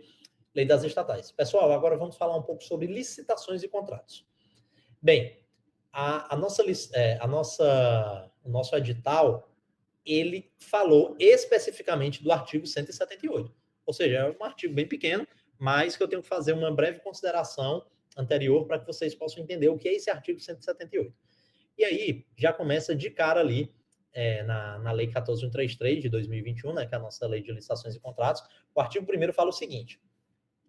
lei das estatais. Pessoal, agora vamos falar um pouco sobre licitações e contratos. Bem, o nosso edital ele falou especificamente do artigo 178. Ou seja, é um artigo bem pequeno, mas que eu tenho que fazer uma breve consideração anterior para que vocês possam entender o que é esse artigo 178. E aí, já começa de cara ali, na Lei 14.133 de 2021, né, que é a nossa Lei de Licitações e Contratos, o artigo 1º fala o seguinte: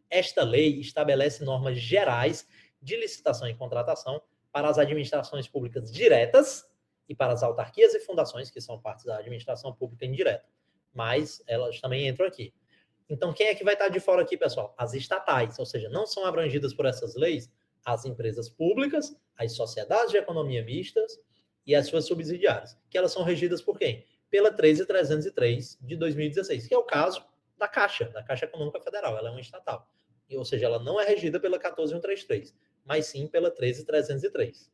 esta lei estabelece normas gerais de licitação e contratação para as administrações públicas diretas e para as autarquias e fundações, que são partes da administração pública indireta. Mas elas também entram aqui. Então, quem é que vai estar de fora aqui, pessoal? As estatais, ou seja, não são abrangidas por essas leis as empresas públicas, as sociedades de economia mistas e as suas subsidiárias, que elas são regidas por quem? Pela 13.303 de 2016, que é o caso da Caixa Econômica Federal, ela é uma estatal. Ou seja, ela não é regida pela 14.133, mas sim pela 13.303.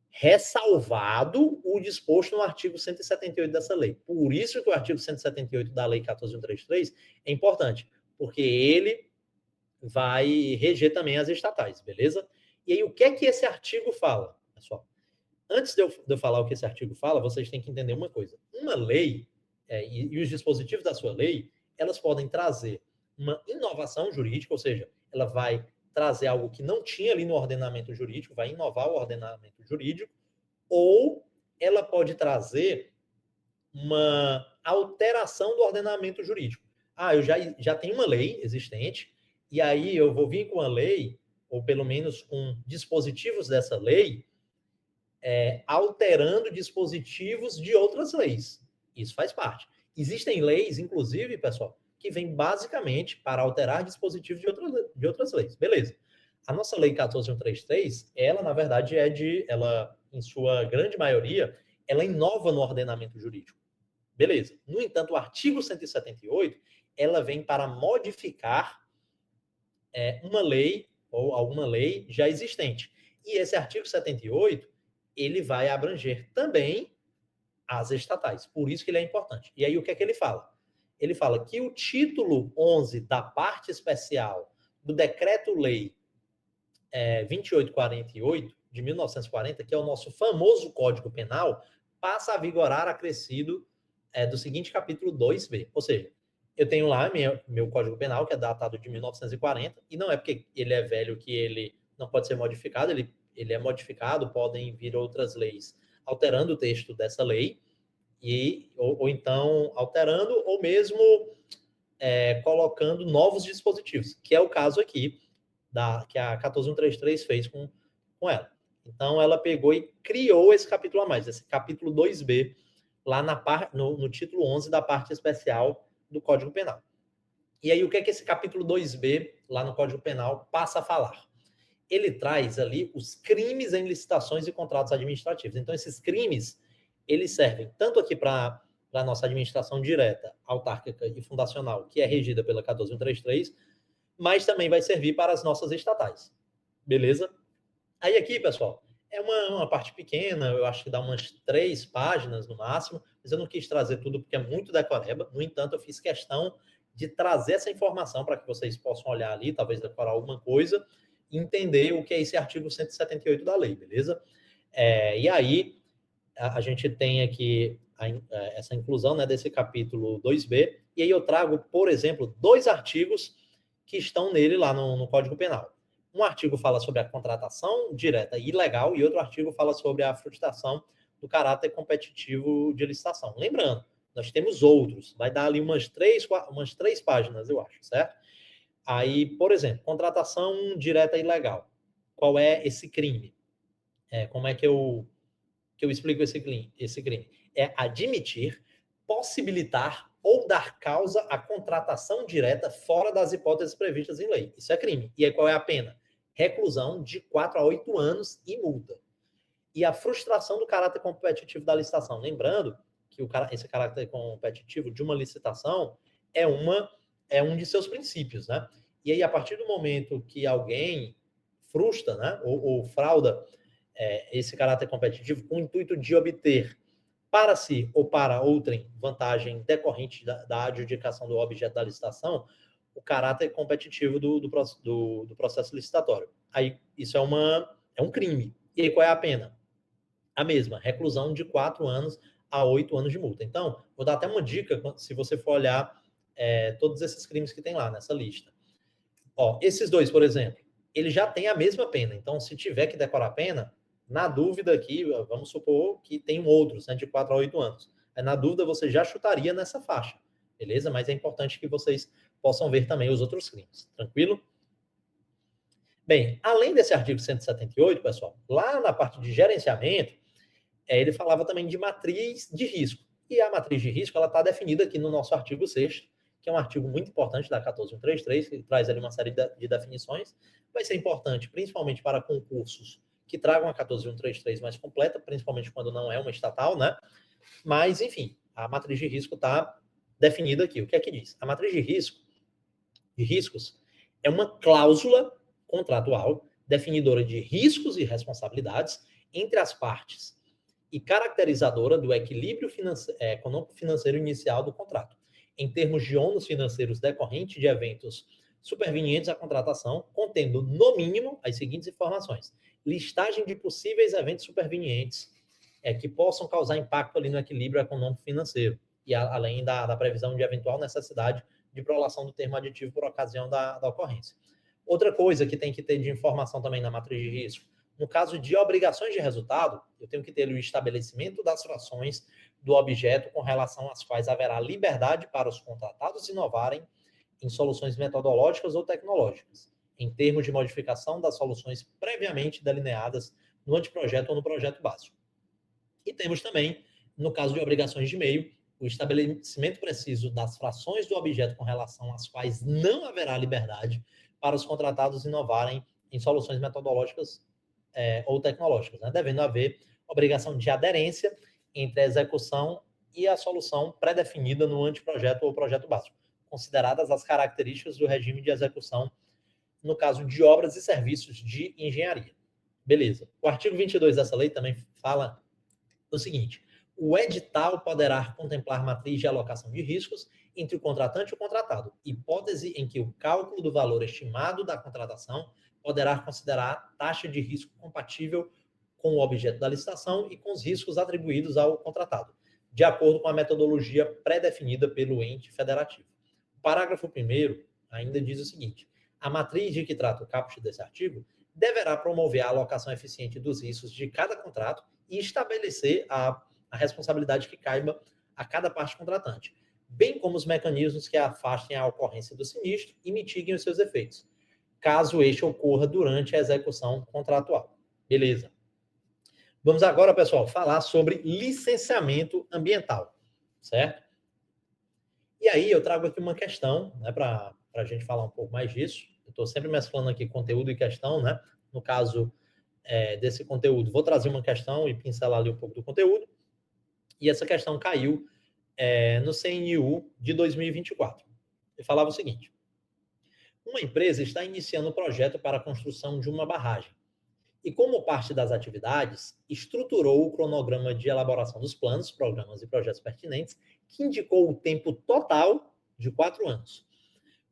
Ressalvado o disposto no artigo 178 dessa lei. Por isso que o artigo 178 da lei 14.133 é importante, porque ele vai reger também as estatais, beleza? E aí, o que é que esse artigo fala, pessoal? Antes de eu falar o que esse artigo fala, vocês têm que entender uma coisa. Uma lei, e os dispositivos da sua lei, elas podem trazer uma inovação jurídica, ou seja, ela vai trazer algo que não tinha ali no ordenamento jurídico, vai inovar o ordenamento jurídico, ou ela pode trazer uma alteração do ordenamento jurídico. Eu já tenho uma lei existente, e aí eu vou vir com a lei, ou pelo menos com dispositivos dessa lei, alterando dispositivos de outras leis. Isso faz parte. Existem leis, inclusive, pessoal, que vêm basicamente para alterar dispositivos de outras leis. Beleza. A nossa lei 14.133, ela, na verdade, ela, em sua grande maioria, ela inova no ordenamento jurídico. Beleza. No entanto, o artigo 178, ela vem para modificar uma lei ou alguma lei já existente. E esse artigo 78, ele vai abranger também as estatais. Por isso que ele é importante. E aí, o que é que ele fala? Ele fala que o título 11 da parte especial do Decreto-Lei 2848, de 1940, que é o nosso famoso Código Penal, passa a vigorar acrescido do seguinte capítulo 2b. Ou seja, eu tenho lá meu Código Penal, que é datado de 1940, e não é porque ele é velho que ele não pode ser modificado, ele é modificado, podem vir outras leis alterando o texto dessa lei, ou então alterando, ou mesmo colocando novos dispositivos, que é o caso aqui, que a 14.133 fez com ela. Então, ela pegou e criou esse capítulo a mais, esse capítulo 2b lá no título 11 da parte especial do Código Penal. E aí, o que é que esse capítulo 2B, lá no Código Penal, passa a falar? Ele traz ali os crimes em licitações e contratos administrativos. Então, esses crimes, eles servem tanto aqui para a nossa administração direta, autárquica e fundacional, que é regida pela 14133, mas também vai servir para as nossas estatais. Beleza? Aí aqui, pessoal, é uma parte pequena, eu acho que dá umas 3 páginas no máximo, mas eu não quis trazer tudo porque é muito decoreba. No entanto, eu fiz questão de trazer essa informação para que vocês possam olhar ali, talvez decorar alguma coisa, e entender o que é esse artigo 178 da lei, beleza? E aí, a gente tem aqui essa inclusão, né, desse capítulo 2B, e aí eu trago, por exemplo, 2 artigos que estão nele lá no Código Penal. Um artigo fala sobre a contratação direta e ilegal, e outro artigo fala sobre a frustração do caráter competitivo de licitação. Lembrando, nós temos outros, vai dar ali umas três páginas, eu acho, certo? Aí, por exemplo, contratação direta e ilegal. Qual é esse crime? Como é que eu explico esse crime? É admitir, possibilitar ou dar causa à contratação direta fora das hipóteses previstas em lei. Isso é crime. E aí qual é a pena? Reclusão de 4 a 8 anos e multa. E a frustração do caráter competitivo da licitação. Lembrando que esse caráter competitivo de uma licitação é um de seus princípios, né? E aí, a partir do momento que alguém frustra, né, ou frauda esse caráter competitivo com o intuito de obter para si ou para outrem vantagem decorrente da adjudicação do objeto da licitação, o caráter competitivo do processo licitatório. Aí, isso é um crime. E aí, qual é a pena? A mesma, reclusão de 4 anos a 8 anos de multa. Então, vou dar até uma dica, se você for olhar todos esses crimes que tem lá nessa lista. Esses 2, por exemplo, ele já tem a mesma pena. Então, se tiver que decorar a pena, na dúvida aqui, vamos supor que tem outros, né, de 4 a 8 anos. Aí, na dúvida, você já chutaria nessa faixa, beleza? Mas é importante que vocês possam ver também os outros crimes, tranquilo? Bem, além desse artigo 178, pessoal, lá na parte de gerenciamento, ele falava também de matriz de risco. E a matriz de risco, ela está definida aqui no nosso artigo 6º, que é um artigo muito importante da 14133, que traz ali uma série de definições. Vai ser importante, principalmente para concursos que tragam a 14133 mais completa, principalmente quando não é uma estatal, né? Mas, enfim, a matriz de risco está definida aqui. O que é que diz? A matriz de riscos é uma cláusula contratual definidora de riscos e responsabilidades entre as partes e caracterizadora do equilíbrio econômico-financeiro inicial do contrato, em termos de ônus financeiros decorrentes de eventos supervenientes à contratação, contendo, no mínimo, as seguintes informações: listagem de possíveis eventos supervenientes que possam causar impacto ali no equilíbrio econômico-financeiro, e além da previsão de eventual necessidade de prolação do termo aditivo por ocasião da ocorrência. Outra coisa que tem que ter de informação também na matriz de risco: no caso de obrigações de resultado, eu tenho que ter o estabelecimento das frações do objeto com relação às quais haverá liberdade para os contratados inovarem em soluções metodológicas ou tecnológicas, em termos de modificação das soluções previamente delineadas no anteprojeto ou no projeto básico. E temos também, no caso de obrigações de meio, o estabelecimento preciso das frações do objeto com relação às quais não haverá liberdade para os contratados inovarem em soluções metodológicas ou tecnológicas, né? Devendo haver obrigação de aderência entre a execução e a solução pré-definida no anteprojeto ou projeto básico, consideradas as características do regime de execução no caso de obras e serviços de engenharia. Beleza. O artigo 22 dessa lei também fala o seguinte: o edital poderá contemplar matriz de alocação de riscos entre o contratante e o contratado, hipótese em que o cálculo do valor estimado da contratação poderá considerar taxa de risco compatível com o objeto da licitação e com os riscos atribuídos ao contratado, de acordo com a metodologia pré-definida pelo ente federativo. O parágrafo 1º ainda diz o seguinte: a matriz de que trata o caput desse artigo deverá promover a alocação eficiente dos riscos de cada contrato e estabelecer a responsabilidade que caiba a cada parte contratante, bem como os mecanismos que afastem a ocorrência do sinistro e mitiguem os seus efeitos, caso este ocorra durante a execução contratual. Beleza. Vamos agora, pessoal, falar sobre licenciamento ambiental, certo? E aí eu trago aqui uma questão, né, para a gente falar um pouco mais disso. Eu estou sempre mesclando aqui conteúdo e questão, né? No caso desse conteúdo, vou trazer uma questão e pincelar ali um pouco do conteúdo. E essa questão caiu no CNU de 2024. Eu falava o seguinte: uma empresa está iniciando um projeto para a construção de uma barragem. E, como parte das atividades, estruturou o cronograma de elaboração dos planos, programas e projetos pertinentes, que indicou o tempo total de 4 anos.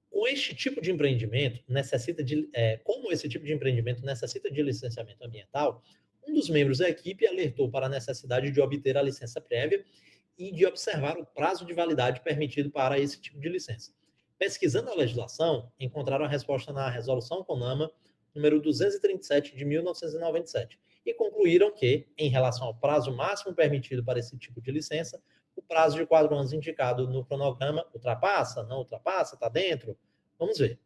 Como esse tipo de empreendimento necessita de licenciamento ambiental, um dos membros da equipe alertou para a necessidade de obter a licença prévia e de observar o prazo de validade permitido para esse tipo de licença. Pesquisando a legislação, encontraram a resposta na Resolução CONAMA número 237 de 1997 e concluíram que, em relação ao prazo máximo permitido para esse tipo de licença, o prazo de 4 anos indicado no cronograma ultrapassa, não ultrapassa, está dentro? Vamos ver.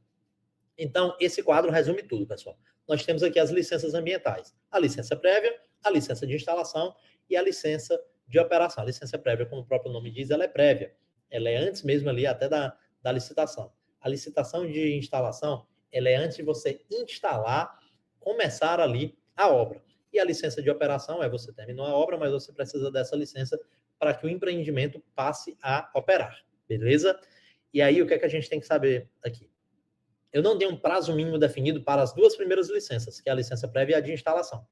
Então, esse quadro resume tudo, pessoal. Nós temos aqui as licenças ambientais: a licença prévia, a licença de instalação e a licença de operação. A licença prévia, como o próprio nome diz, ela é prévia. Ela é antes mesmo ali até da licitação. A licitação de instalação, ela é antes de você instalar, começar ali a obra. E a licença de operação é você terminou a obra, mas você precisa dessa licença para que o empreendimento passe a operar. Beleza? E aí, o que é que a gente tem que saber aqui? Eu não dei um prazo mínimo definido para as duas primeiras licenças, que é a licença prévia e a de instalação.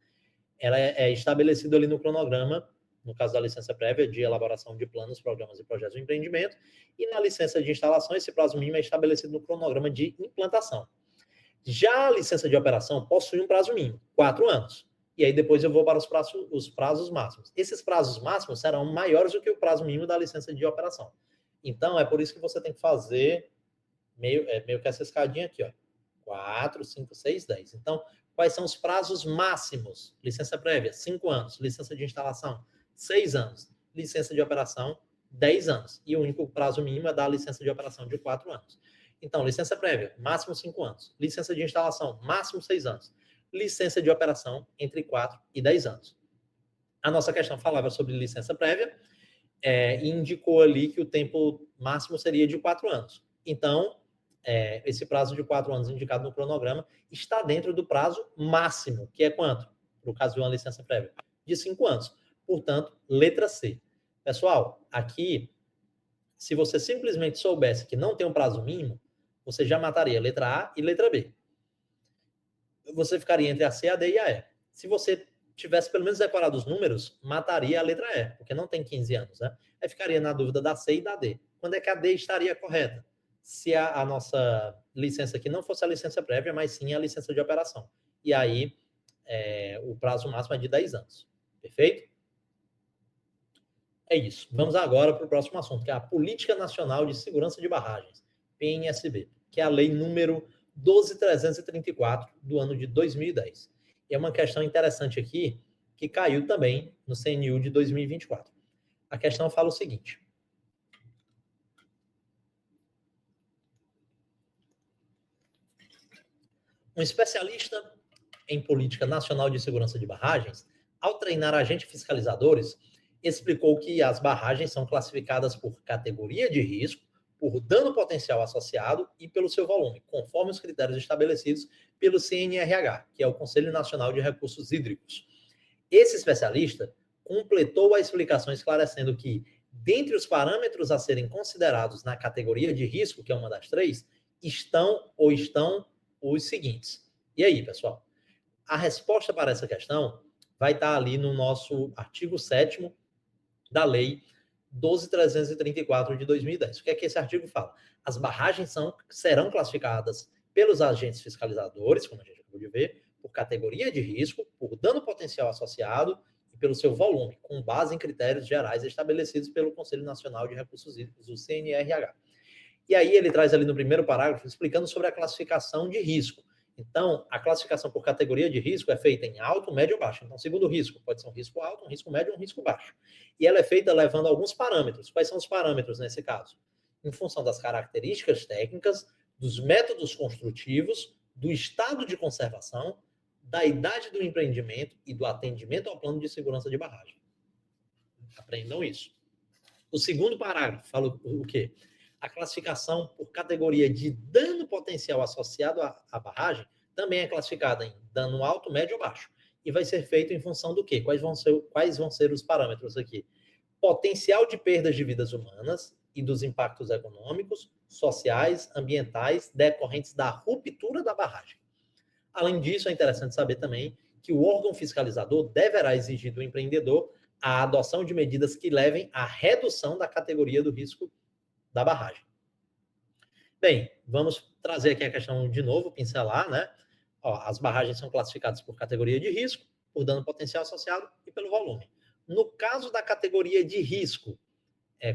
Ela é estabelecida ali no cronograma, no caso da licença prévia, de elaboração de planos, programas e projetos de empreendimento, e na licença de instalação, esse prazo mínimo é estabelecido no cronograma de implantação. Já a licença de operação possui um prazo mínimo, 4 anos. E aí depois eu vou para os prazos máximos. Esses prazos máximos serão maiores do que o prazo mínimo da licença de operação. Então, é por isso que você tem que fazer meio que essa escadinha aqui, ó. 4, 5, 6, 10. Então, quais são os prazos máximos? Licença prévia, 5 anos. Licença de instalação, 6 anos. Licença de operação, 10 anos. E o único prazo mínimo é da licença de operação de 4 anos. Então, licença prévia, máximo 5 anos. Licença de instalação, máximo 6 anos. Licença de operação, entre 4 e 10 anos. A nossa questão falava sobre licença prévia e indicou ali que o tempo máximo seria de 4 anos. Então, esse prazo de 4 anos indicado no cronograma está dentro do prazo máximo, que é quanto? No caso de uma licença prévia, de 5 anos. Portanto, letra C. Pessoal, aqui, se você simplesmente soubesse que não tem um prazo mínimo, você já mataria letra A e letra B. Você ficaria entre a C, a D e a E. Se você tivesse pelo menos decorado os números, mataria a letra E, porque não tem 15 anos, né? Aí ficaria na dúvida da C e da D. Quando é que a D estaria correta? Se a nossa licença aqui não fosse a licença prévia, mas sim a licença de operação. E aí, o prazo máximo é de 10 anos. Perfeito? É isso. Vamos agora para o próximo assunto, que é a Política Nacional de Segurança de Barragens, PNSB, que é a lei número 12.334 do ano de 2010. E é uma questão interessante aqui, que caiu também no CNU de 2024. A questão fala o seguinte: um especialista em política nacional de segurança de barragens, ao treinar agentes fiscalizadores, explicou que as barragens são classificadas por categoria de risco, por dano potencial associado e pelo seu volume, conforme os critérios estabelecidos pelo CNRH, que é o Conselho Nacional de Recursos Hídricos. Esse especialista completou a explicação esclarecendo que, dentre os parâmetros a serem considerados na categoria de risco, que é uma das 3, estão os seguintes. E aí, pessoal? A resposta para essa questão vai estar ali no nosso artigo 7º da Lei 12.334 de 2010. O que é que esse artigo fala? As barragens serão classificadas pelos agentes fiscalizadores, como a gente acabou de ver, por categoria de risco, por dano potencial associado e pelo seu volume, com base em critérios gerais estabelecidos pelo Conselho Nacional de Recursos Hídricos, o CNRH. E aí ele traz ali no primeiro parágrafo explicando sobre a classificação de risco. Então, a classificação por categoria de risco é feita em alto, médio ou baixo. Então, segundo risco, pode ser um risco alto, um risco médio ou um risco baixo. E ela é feita levando alguns parâmetros. Quais são os parâmetros nesse caso? Em função das características técnicas, dos métodos construtivos, do estado de conservação, da idade do empreendimento e do atendimento ao plano de segurança de barragem. Aprendam isso. O segundo parágrafo fala o quê? A classificação por categoria de dano potencial associado à barragem também é classificada em dano alto, médio ou baixo. E vai ser feito em função do quê? Quais vão ser os parâmetros aqui? Potencial de perdas de vidas humanas e dos impactos econômicos, sociais, ambientais decorrentes da ruptura da barragem. Além disso, é interessante saber também que o órgão fiscalizador deverá exigir do empreendedor a adoção de medidas que levem à redução da categoria do risco da barragem. Bem, vamos trazer aqui a questão de novo, pincelar, né? Ó, as barragens são classificadas por categoria de risco, por dano potencial associado e pelo volume. No caso da categoria de risco,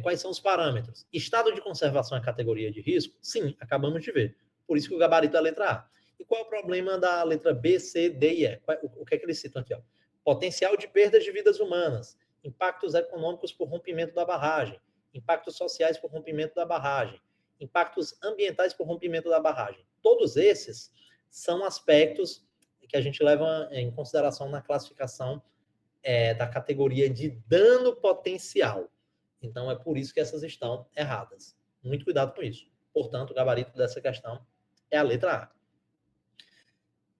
quais são os parâmetros? Estado de conservação é categoria de risco? Sim, acabamos de ver. Por isso que o gabarito é a letra A. E qual é o problema da letra B, C, D e E? O que é que eles citam aqui? Ó? Potencial de perdas de vidas humanas, impactos econômicos por rompimento da barragem, impactos sociais por rompimento da barragem, impactos ambientais por rompimento da barragem. Todos esses são aspectos que a gente leva em consideração na classificação da categoria de dano potencial. Então, é por isso que essas estão erradas. Muito cuidado com isso. Portanto, o gabarito dessa questão é a letra A.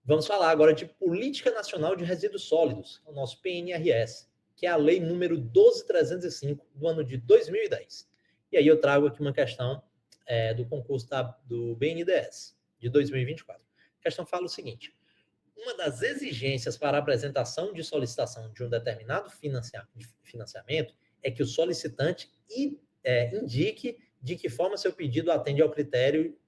Vamos falar agora de Política Nacional de Resíduos Sólidos, o nosso PNRS, que é a lei número 12.305 do ano de 2010. E aí eu trago aqui uma questão do concurso do BNDES, de 2024. A questão fala o seguinte: uma das exigências para a apresentação de solicitação de um determinado financiamento é que o solicitante indique de que forma seu pedido atende ao critério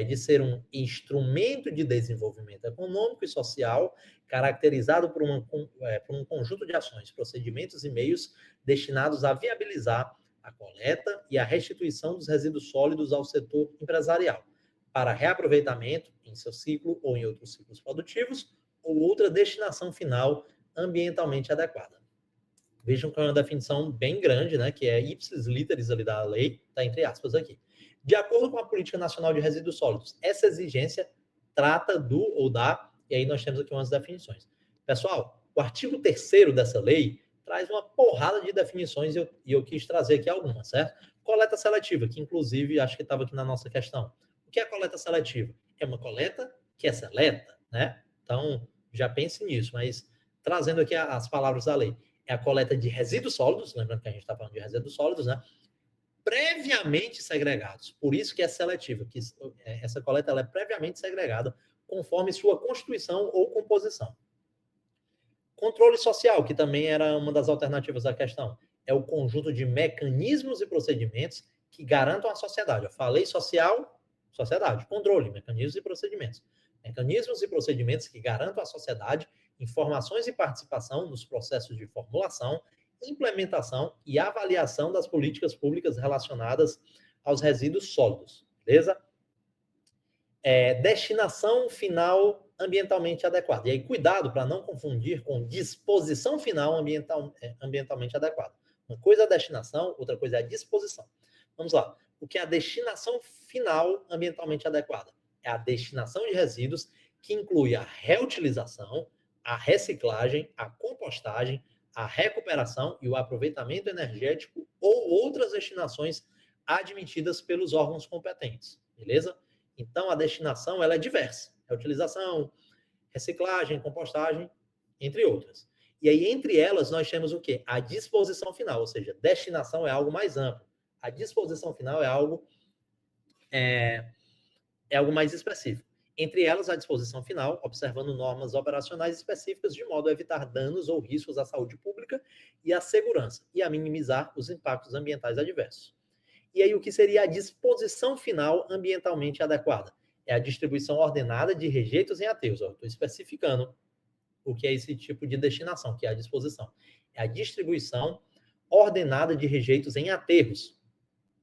de ser um instrumento de desenvolvimento econômico e social caracterizado por um conjunto de ações, procedimentos e meios destinados a viabilizar a coleta e a restituição dos resíduos sólidos ao setor empresarial, para reaproveitamento em seu ciclo ou em outros ciclos produtivos, ou outra destinação final ambientalmente adequada. Vejam que é uma definição bem grande, né, que é ipsis literis ali da lei, está entre aspas aqui. De acordo com a Política Nacional de Resíduos Sólidos, essa exigência trata do ou da, e aí nós temos aqui umas definições. Pessoal, o artigo 3º dessa lei traz uma porrada de definições e eu quis trazer aqui algumas, certo? Coleta seletiva, que inclusive acho que estava aqui na nossa questão. O que é coleta seletiva? É uma coleta que é seleta, né? Então, já pense nisso, mas trazendo aqui as palavras da lei. É a coleta de resíduos sólidos, lembrando que a gente está falando de resíduos sólidos, né? Previamente segregados. Por isso que é seletiva, que essa coleta ela é previamente segregada conforme sua constituição ou composição. Controle social, que também era uma das alternativas da questão, é o conjunto de mecanismos e procedimentos que garantam a sociedade. Eu falei social, sociedade. Controle, mecanismos e procedimentos. Mecanismos e procedimentos que garantam à sociedade informações e participação nos processos de formulação, implementação e avaliação das políticas públicas relacionadas aos resíduos sólidos, beleza? Destinação final ambientalmente adequada. E aí, cuidado para não confundir com disposição final ambientalmente adequada. Uma coisa é a destinação, outra coisa é a disposição. Vamos lá. O que é a destinação final ambientalmente adequada? É a destinação de resíduos que inclui a reutilização, a reciclagem, a compostagem, a recuperação e o aproveitamento energético ou outras destinações admitidas pelos órgãos competentes, beleza? Então, a destinação ela é diversa. Reutilização, reciclagem, compostagem, entre outras. E aí, entre elas, nós temos o quê? A disposição final, ou seja, destinação é algo mais amplo. A disposição final é algo mais específico. Entre elas, a disposição final, observando normas operacionais específicas de modo a evitar danos ou riscos à saúde pública e à segurança, e a minimizar os impactos ambientais adversos. E aí, o que seria a disposição final ambientalmente adequada? É a distribuição ordenada de rejeitos em aterros. Eu estou especificando o que é esse tipo de destinação, que é a disposição. É a distribuição ordenada de rejeitos em aterros,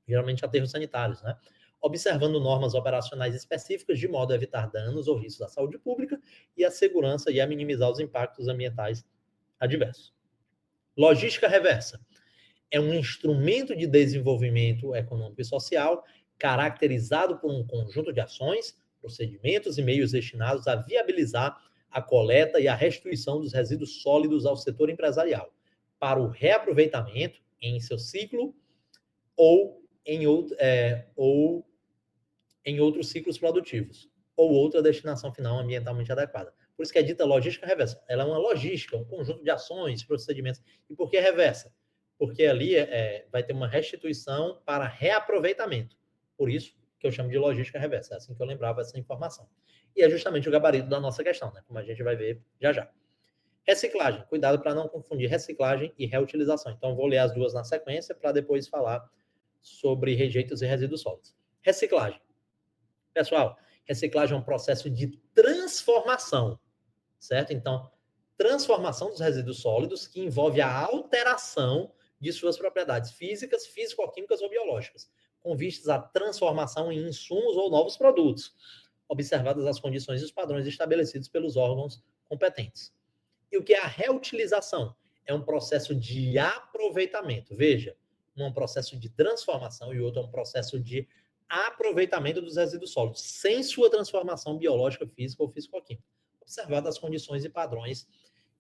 geralmente aterros sanitários, né? Observando normas operacionais específicas de modo a evitar danos ou riscos à saúde pública e à segurança e a minimizar os impactos ambientais adversos. Logística reversa. É um instrumento de desenvolvimento econômico e social caracterizado por um conjunto de ações, procedimentos e meios destinados a viabilizar a coleta e a restituição dos resíduos sólidos ao setor empresarial, para o reaproveitamento em seu ciclo ou em outros ciclos produtivos, ou outra destinação final ambientalmente adequada. Por isso que é dita logística reversa. Ela é uma logística, um conjunto de ações, procedimentos. E por que reversa? Porque ali vai ter uma restituição para reaproveitamento. Por isso que eu chamo de logística reversa. É assim que eu lembrava essa informação. E é justamente o gabarito da nossa questão, né? Como a gente vai ver já já. Reciclagem. Cuidado para não confundir reciclagem e reutilização. Então, vou ler as duas na sequência para depois falar sobre rejeitos e resíduos sólidos. Reciclagem. Pessoal, reciclagem é um processo de transformação, certo? Então, transformação dos resíduos sólidos que envolve a alteração de suas propriedades físicas, físico-químicas ou biológicas, com vistas à transformação em insumos ou novos produtos, observadas as condições e os padrões estabelecidos pelos órgãos competentes. E o que é a reutilização? É um processo de aproveitamento. Veja, um é um processo de transformação e o outro é um processo de aproveitamento dos resíduos sólidos, sem sua transformação biológica, física ou físico-química, observadas as condições e padrões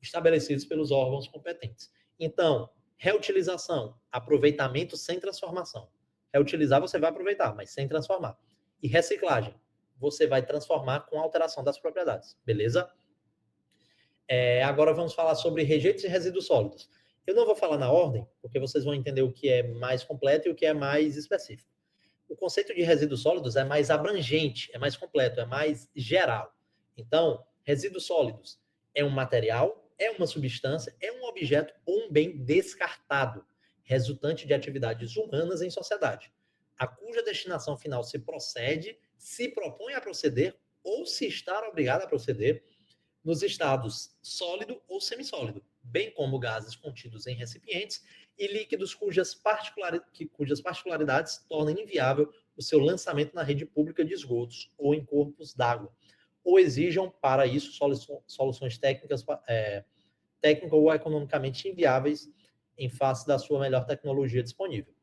estabelecidos pelos órgãos competentes. Então, reutilização, aproveitamento sem transformação. Reutilizar você vai aproveitar, mas sem transformar. E reciclagem, você vai transformar com alteração das propriedades, beleza? Agora vamos falar sobre rejeitos e resíduos sólidos. Eu não vou falar na ordem, porque vocês vão entender o que é mais completo e o que é mais específico. O conceito de resíduos sólidos é mais abrangente, é mais completo, é mais geral. Então, resíduos sólidos é um material, é uma substância, é um objeto ou um bem descartado, resultante de atividades humanas em sociedade, a cuja destinação final se procede, se propõe a proceder ou se está obrigado a proceder nos estados sólido ou semissólido, bem como gases contidos em recipientes e líquidos cujas particularidades tornem inviável o seu lançamento na rede pública de esgotos ou em corpos d'água, ou exijam para isso soluções técnicas ou economicamente inviáveis em face da sua melhor tecnologia disponível.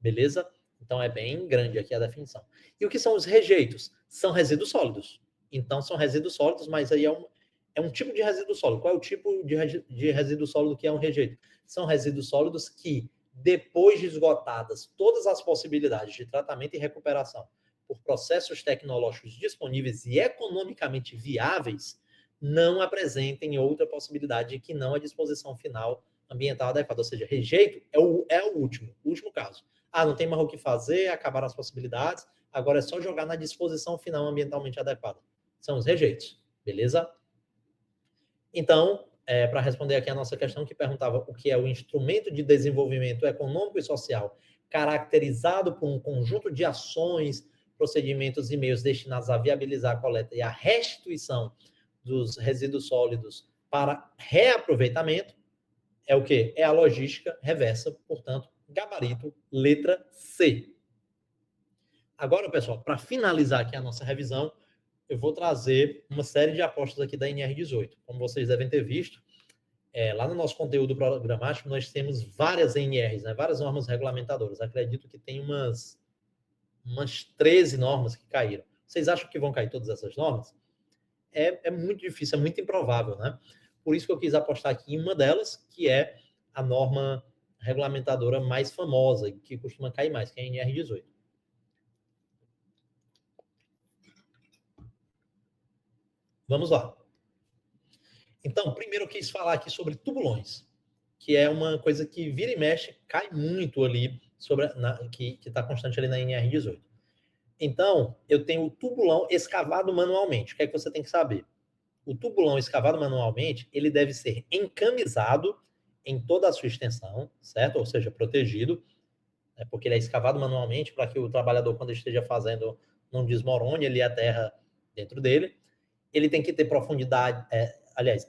Beleza? Então é bem grande aqui a definição. E o que são os rejeitos? São resíduos sólidos. Então são resíduos sólidos, mas aí é um tipo de resíduo sólido. Qual é o tipo de resíduo sólido que é um rejeito? São resíduos sólidos que, depois de esgotadas todas as possibilidades de tratamento e recuperação por processos tecnológicos disponíveis e economicamente viáveis, não apresentem outra possibilidade que não a disposição final ambiental adequada. Ou seja, rejeito é o último caso. Não tem mais o que fazer, acabaram as possibilidades, agora é só jogar na disposição final ambientalmente adequada. São os rejeitos, beleza? Então, para responder aqui a nossa questão que perguntava o que é o instrumento de desenvolvimento econômico e social caracterizado por um conjunto de ações, procedimentos e meios destinados a viabilizar a coleta e a restituição dos resíduos sólidos para reaproveitamento, é o quê? É a logística reversa, portanto, gabarito, letra C. Agora, pessoal, para finalizar aqui a nossa revisão, eu vou trazer uma série de apostas aqui da NR18. Como vocês devem ter visto, lá no nosso conteúdo programático, nós temos várias NRs, né, várias normas regulamentadoras. Acredito que tem umas 13 normas que caíram. Vocês acham que vão cair todas essas normas? É muito difícil, é muito improvável, né? Por isso que eu quis apostar aqui em uma delas, que é a norma regulamentadora mais famosa, que costuma cair mais, que é a NR18. Vamos lá. Então, primeiro eu quis falar aqui sobre tubulões, que é uma coisa que vira e mexe, cai muito ali, que está constante ali na NR18. Então, eu tenho o tubulão escavado manualmente. O que é que você tem que saber? O tubulão escavado manualmente, ele deve ser encamisado em toda a sua extensão, certo? Ou seja, protegido, porque ele é escavado manualmente para que o trabalhador, quando esteja fazendo, não desmorone ali a terra dentro dele. Ele tem que ter profundidade,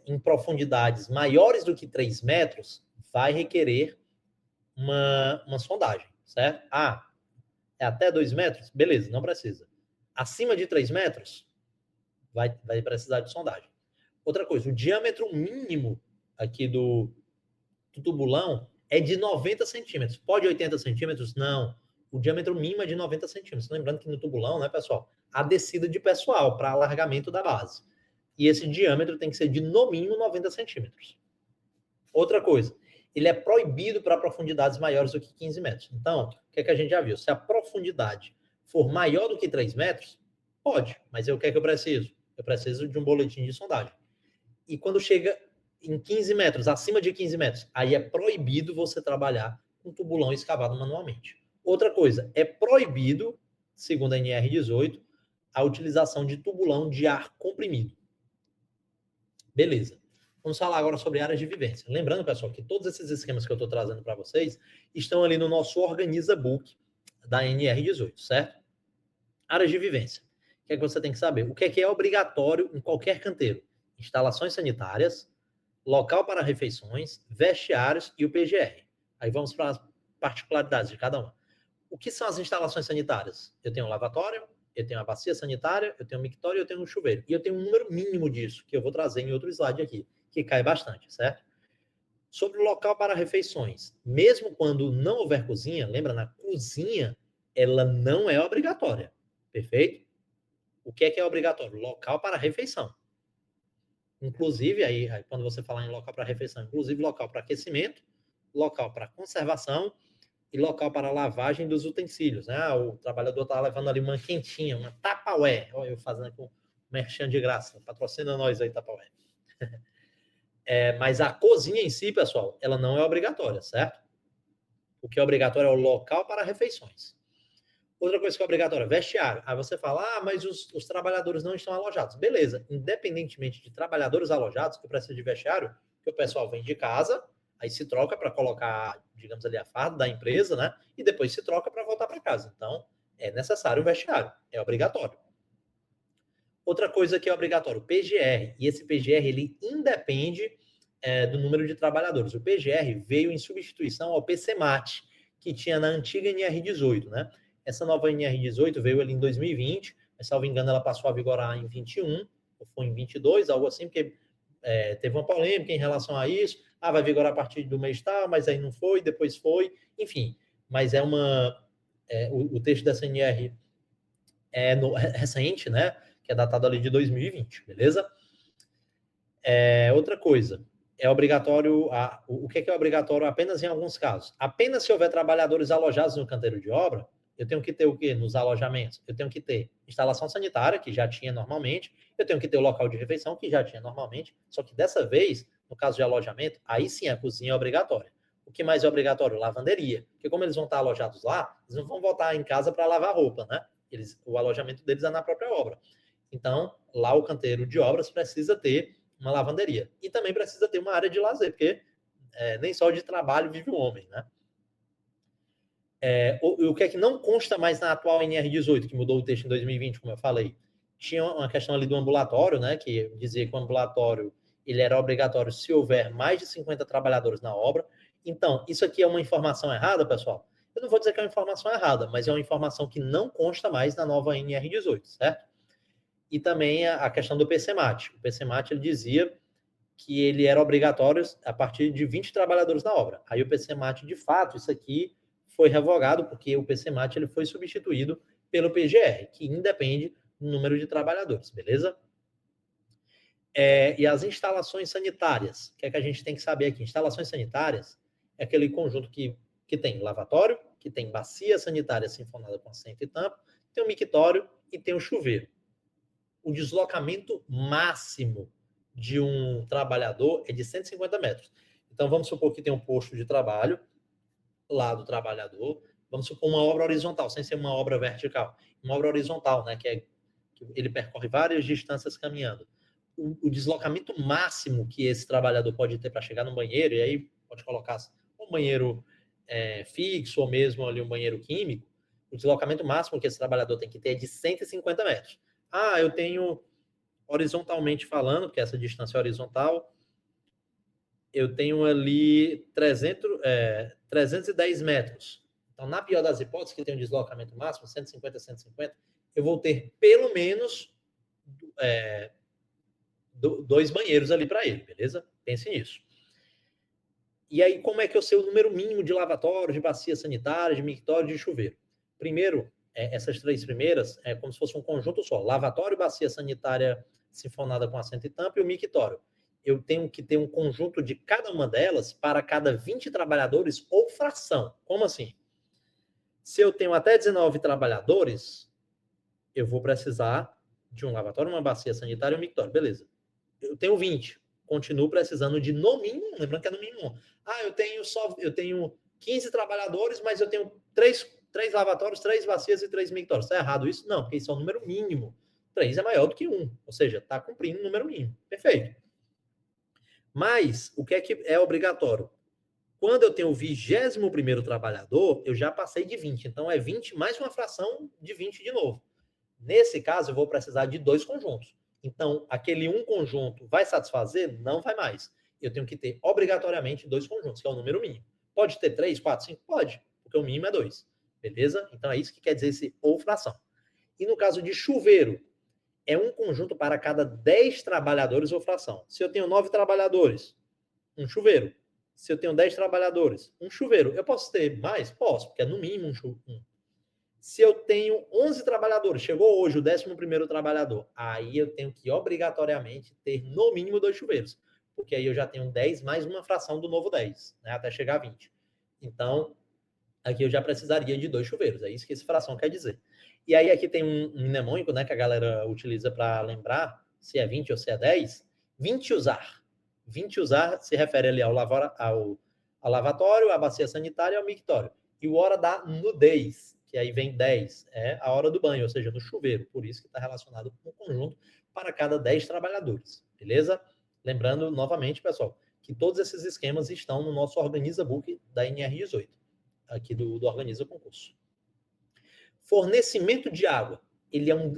em profundidades maiores do que 3 metros, vai requerer uma sondagem, certo? É até 2 metros? Beleza, não precisa. Acima de 3 metros, vai precisar de sondagem. Outra coisa, o diâmetro mínimo aqui do tubulão é de 90 centímetros. Pode 80 centímetros? Não. O diâmetro mínimo é de 90 centímetros. Lembrando que no tubulão, né, pessoal, há descida de pessoal para alargamento da base. e esse diâmetro tem que ser de no mínimo 90 centímetros. Outra coisa, ele é proibido para profundidades maiores do que 15 metros. Então, o que é que a gente já viu? Se a profundidade for maior do que 3 metros, pode, mas o que é que eu preciso? Eu preciso de um boletim de sondagem. E quando chega em 15 metros, acima de 15 metros, aí é proibido você trabalhar com tubulão escavado manualmente. Outra coisa, é proibido, segundo a NR18, a utilização de tubulão de ar comprimido. Beleza. Vamos falar agora sobre áreas de vivência. Lembrando, pessoal, que todos esses esquemas que eu estou trazendo para vocês estão ali no nosso Organiza Book da NR18, certo? Áreas de vivência. O que é que você tem que saber? O que é obrigatório em qualquer canteiro? Instalações sanitárias, local para refeições, vestiários e o PGR. Aí vamos para as particularidades de cada uma. O que são as instalações sanitárias? Eu tenho um lavatório, eu tenho uma bacia sanitária, eu tenho um mictório e eu tenho um chuveiro. E eu tenho um número mínimo disso, que eu vou trazer em outro slide aqui, que cai bastante, certo? Sobre o local para refeições, mesmo quando não houver cozinha, lembra, na cozinha, ela não é obrigatória, perfeito? O que é obrigatório? Local para refeição. Inclusive, aí quando você falar em local para refeição, inclusive local para aquecimento, local para conservação e local para lavagem dos utensílios, né? O trabalhador está levando ali uma quentinha, uma Tupperware. Olha eu fazendo aqui um merchan de graça. Patrocina nós aí, Tupperware. Mas a cozinha em si, pessoal, ela não é obrigatória, certo? O que é obrigatório é o local para refeições. Outra coisa que é obrigatória, vestiário. Aí você fala, mas os trabalhadores não estão alojados. Beleza, independentemente de trabalhadores alojados, que precisa de vestiário, que o pessoal vem de casa, aí se troca para colocar, digamos ali, a farda da empresa, né? E depois se troca para voltar para casa. Então, é necessário o vestiário, é obrigatório. Outra coisa que é obrigatório, o PGR. E esse PGR, ele independe do número de trabalhadores. O PGR veio em substituição ao PCMAT, que tinha na antiga NR18, né? Essa nova NR18 veio ali em 2020, mas, salvo engano, ela passou a vigorar em 21, ou foi em 22, algo assim, porque teve uma polêmica em relação a isso. Vai vigorar a partir do mês tal, mas aí não foi, depois foi, enfim. Mas o texto dessa NR é recente, né? Que é datado ali de 2020, beleza? Outra coisa, é obrigatório, o que é obrigatório apenas em alguns casos? Apenas se houver trabalhadores alojados no canteiro de obra, eu tenho que ter o quê nos alojamentos? Eu tenho que ter instalação sanitária, que já tinha normalmente, eu tenho que ter o local de refeição, que já tinha normalmente, só que dessa vez, no caso de alojamento, aí sim a cozinha é obrigatória. O que mais é obrigatório? Lavanderia. Porque como eles vão estar alojados lá, eles não vão voltar em casa para lavar roupa, né? O alojamento deles é na própria obra. Então, lá o canteiro de obras precisa ter uma lavanderia. E também precisa ter uma área de lazer, porque nem só de trabalho vive o homem, né? O que é que não consta mais na atual NR18, que mudou o texto em 2020, como eu falei? Tinha uma questão ali do ambulatório, né, que dizia que o ambulatório ele era obrigatório se houver mais de 50 trabalhadores na obra. Então, isso aqui é uma informação errada, pessoal? Eu não vou dizer que é uma informação errada, mas é uma informação que não consta mais na nova NR18, certo? E também a questão do PCMAT. O PCMAT ele dizia que ele era obrigatório a partir de 20 trabalhadores na obra. Aí o PCMAT, de fato, isso aqui foi revogado, porque o PCMAT ele foi substituído pelo PGR, que independe do número de trabalhadores, beleza? E as instalações sanitárias, o que é que a gente tem que saber aqui? Instalações sanitárias é aquele conjunto que tem lavatório, que tem bacia sanitária sinfonada com assento e tampa, tem um mictório e tem um chuveiro. O deslocamento máximo de um trabalhador é de 150 metros. Então, vamos supor que tem um posto de trabalho lá do trabalhador, vamos supor uma obra horizontal, sem ser uma obra vertical. Uma obra horizontal, né, que ele percorre várias distâncias caminhando. O deslocamento máximo que esse trabalhador pode ter para chegar no banheiro, e aí pode colocar um banheiro fixo ou mesmo ali um banheiro químico, o deslocamento máximo que esse trabalhador tem que ter é de 150 metros. Eu tenho, horizontalmente falando, porque essa distância é horizontal, eu tenho ali 310 metros. Então, na pior das hipóteses, que tem um deslocamento máximo, 150, 150, eu vou ter pelo menos 2 banheiros ali para ele, beleza? Pense nisso. E aí, como é que eu sei o número mínimo de lavatórios, de bacia sanitária, de mictório, de chuveiro? Primeiro, essas 3 primeiras é como se fosse um conjunto só. Lavatório, bacia sanitária sinfonada com assento e tampa, e o mictório. Eu tenho que ter um conjunto de cada uma delas para cada 20 trabalhadores ou fração. Como assim? Se eu tenho até 19 trabalhadores, eu vou precisar de um lavatório, uma bacia sanitária e um mictório. Beleza. Eu tenho 20. Continuo precisando de no mínimo, lembrando que é no mínimo 1. Eu tenho 15 trabalhadores, mas eu tenho 3 lavatórios, 3 bacias e 3 mictórios. Está errado isso? Não, porque isso é o número mínimo. 3 é maior do que 1, ou seja, está cumprindo o número mínimo. Perfeito. Mas o que é obrigatório? Quando eu tenho o 21º trabalhador, eu já passei de 20. Então, é 20 mais uma fração de 20 de novo. Nesse caso, eu vou precisar de 2 conjuntos. Então, aquele um conjunto vai satisfazer? Não vai mais. Eu tenho que ter, obrigatoriamente, 2 conjuntos, que é o número mínimo. Pode ter 3, 4, 5? Pode, porque o mínimo é 2. Beleza? Então, é isso que quer dizer esse ou fração. E no caso de chuveiro, é um conjunto para cada 10 trabalhadores ou fração. Se eu tenho 9 trabalhadores, um chuveiro. Se eu tenho 10 trabalhadores, um chuveiro. Eu posso ter mais? Posso, porque é no mínimo um. Se eu tenho 11 trabalhadores, chegou hoje o 11º trabalhador, aí eu tenho que obrigatoriamente ter no mínimo 2 chuveiros, porque aí eu já tenho 10 mais uma fração do novo 10, né, até chegar a 20. Então, aqui eu já precisaria de 2 chuveiros, é isso que essa fração quer dizer. E aí aqui tem um mnemônico, né, que a galera utiliza para lembrar se é 20 ou se é 10. 20 usar. 20 usar se refere ali ao lavatório, à bacia sanitária e ao mictório. E o hora da nudez, que aí vem 10, é a hora do banho, ou seja, no chuveiro. Por isso que está relacionado com o conjunto para cada 10 trabalhadores. Beleza? Lembrando, novamente, pessoal, que todos esses esquemas estão no nosso Organiza Book da NR18, aqui do Organiza Concurso. Fornecimento de água.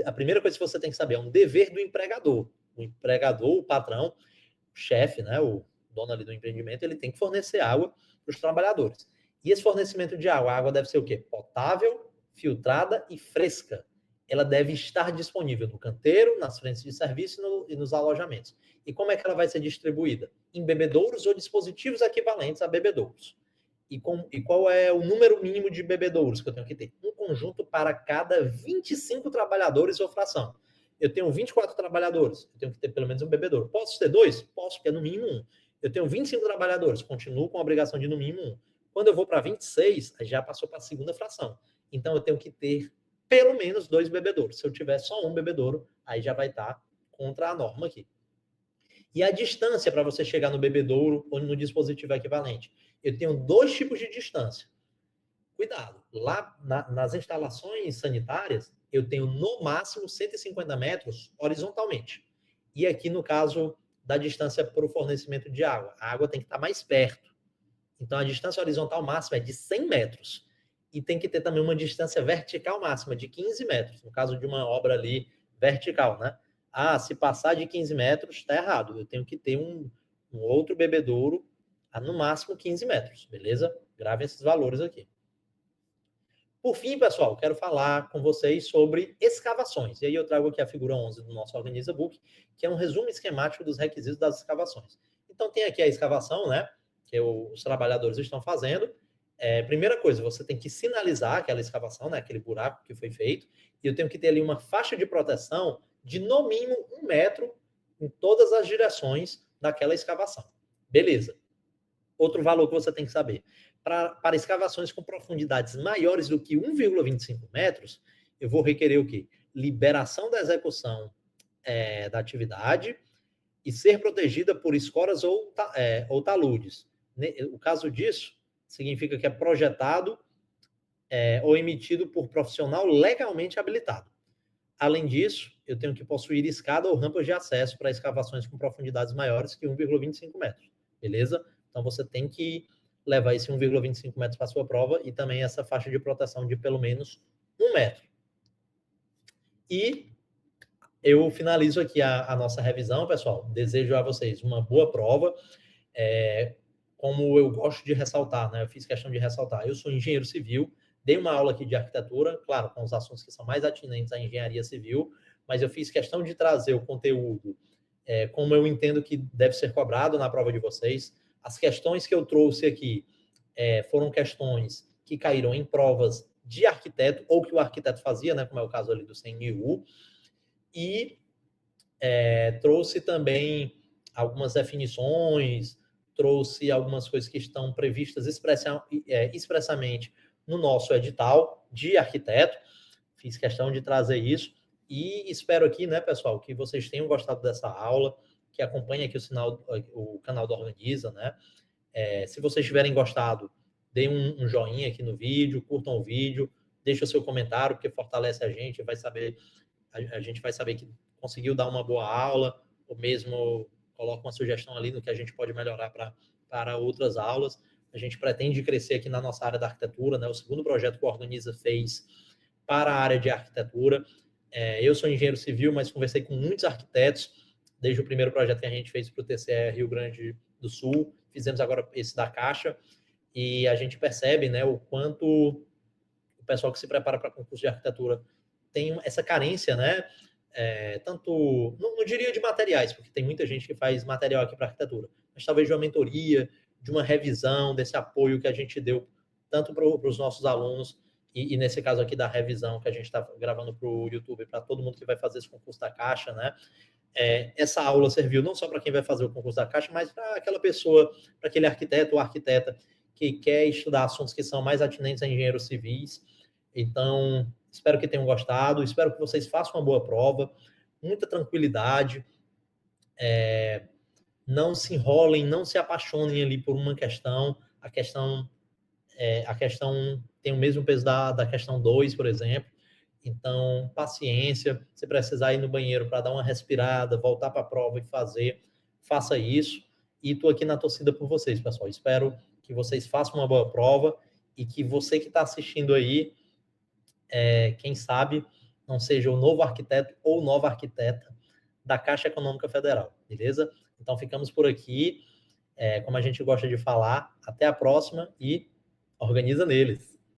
A primeira coisa que você tem que saber é um dever do empregador. O empregador, o patrão, o chefe, né, o dono ali do empreendimento, ele tem que fornecer água para os trabalhadores. E esse fornecimento de água, a água deve ser o quê? Potável, filtrada e fresca. Ela deve estar disponível no canteiro, nas frentes de serviço e nos alojamentos. E como é que ela vai ser distribuída? Em bebedouros ou dispositivos equivalentes a bebedouros. E qual é o número mínimo de bebedouros que eu tenho que ter? Um conjunto para cada 25 trabalhadores ou fração. Eu tenho 24 trabalhadores, eu tenho que ter pelo menos um bebedouro. Posso ter 2? Posso, porque é no mínimo 1. Eu tenho 25 trabalhadores, continuo com a obrigação de no mínimo 1. Quando eu vou para 26, já passou para a segunda fração. Então, eu tenho que ter pelo menos 2 bebedouros. Se eu tiver só um bebedouro, aí já vai estar contra a norma aqui. E a distância para você chegar no bebedouro ou no dispositivo equivalente? Eu tenho 2 tipos de distância. Cuidado, lá nas instalações sanitárias, eu tenho no máximo 150 metros horizontalmente. E aqui, no caso da distância para o fornecimento de água, a água tem que estar mais perto. Então, a distância horizontal máxima é de 100 metros. E tem que ter também uma distância vertical máxima de 15 metros, no caso de uma obra ali vertical, né? Se passar de 15 metros, está errado. Eu tenho que ter um outro bebedouro a no máximo 15 metros, beleza? Grave esses valores aqui. Por fim, pessoal, quero falar com vocês sobre escavações. E aí eu trago aqui a figura 11 do nosso Organiza Book, que é um resumo esquemático dos requisitos das escavações. Então, tem aqui a escavação, né? Que os trabalhadores estão fazendo. Primeira coisa, você tem que sinalizar aquela escavação, né? Aquele buraco que foi feito. E eu tenho que ter ali uma faixa de proteção de, no mínimo, 1 metro em todas as direções daquela escavação. Beleza. Outro valor que você tem que saber. Para escavações com profundidades maiores do que 1,25 metros, eu vou requerer o quê? Liberação da execução da atividade e ser protegida por escoras ou taludes. O caso disso significa que é projetado ou emitido por profissional legalmente habilitado. Além disso, eu tenho que possuir escada ou rampas de acesso para escavações com profundidades maiores que 1,25 metros. Beleza? Então, você tem que levar esse 1,25 metros para a sua prova e também essa faixa de proteção de pelo menos 1 metro. E eu finalizo aqui a nossa revisão, pessoal. Desejo a vocês uma boa prova. Como eu gosto de ressaltar, né? Eu fiz questão de ressaltar. Eu sou engenheiro civil, dei uma aula aqui de arquitetura, claro, com os assuntos que são mais atinentes à engenharia civil, mas eu fiz questão de trazer o conteúdo como eu entendo que deve ser cobrado na prova de vocês. As questões que eu trouxe aqui foram questões que caíram em provas de arquiteto, ou que o arquiteto fazia, né, como é o caso ali do CNU, e trouxe também algumas definições, trouxe algumas coisas que estão previstas expressamente no nosso edital de arquiteto. Fiz questão de trazer isso e espero aqui, né, pessoal, que vocês tenham gostado dessa aula, que acompanhem aqui o canal do Organiza, né? Se vocês tiverem gostado, deem um joinha aqui no vídeo, curtam o vídeo, deixem o seu comentário, porque fortalece a gente, a gente vai saber que conseguiu dar uma boa aula, ou mesmo coloca uma sugestão ali no que a gente pode melhorar para outras aulas. A gente pretende crescer aqui na nossa área da arquitetura, né? O segundo projeto que o Organiza fez para a área de arquitetura. Eu sou engenheiro civil, mas conversei com muitos arquitetos, desde o primeiro projeto que a gente fez para o TCE Rio Grande do Sul, fizemos agora esse da Caixa, e a gente percebe, né, o quanto o pessoal que se prepara para concurso de arquitetura tem essa carência, né, tanto, não diria de materiais, porque tem muita gente que faz material aqui para arquitetura, mas talvez de uma mentoria, de uma revisão, desse apoio que a gente deu tanto para os nossos alunos, e nesse caso aqui da revisão que a gente está gravando para o YouTube, para todo mundo que vai fazer esse concurso da Caixa, né? Essa aula serviu não só para quem vai fazer o concurso da Caixa, mas para aquela pessoa, para aquele arquiteto ou arquiteta que quer estudar assuntos que são mais atinentes a engenheiros civis. Então, espero que tenham gostado, espero que vocês façam uma boa prova, muita tranquilidade, não se enrolem, não se apaixonem ali por uma questão, a questão tem o mesmo peso da questão 2, por exemplo. Então, paciência. Se precisar ir no banheiro para dar uma respirada, voltar para a prova e faça isso. E estou aqui na torcida por vocês, pessoal. Espero que vocês façam uma boa prova e que você que está assistindo aí, quem sabe, não seja o novo arquiteto ou nova arquiteta da Caixa Econômica Federal, beleza? Então, ficamos por aqui. Como a gente gosta de falar, até a próxima e organiza neles.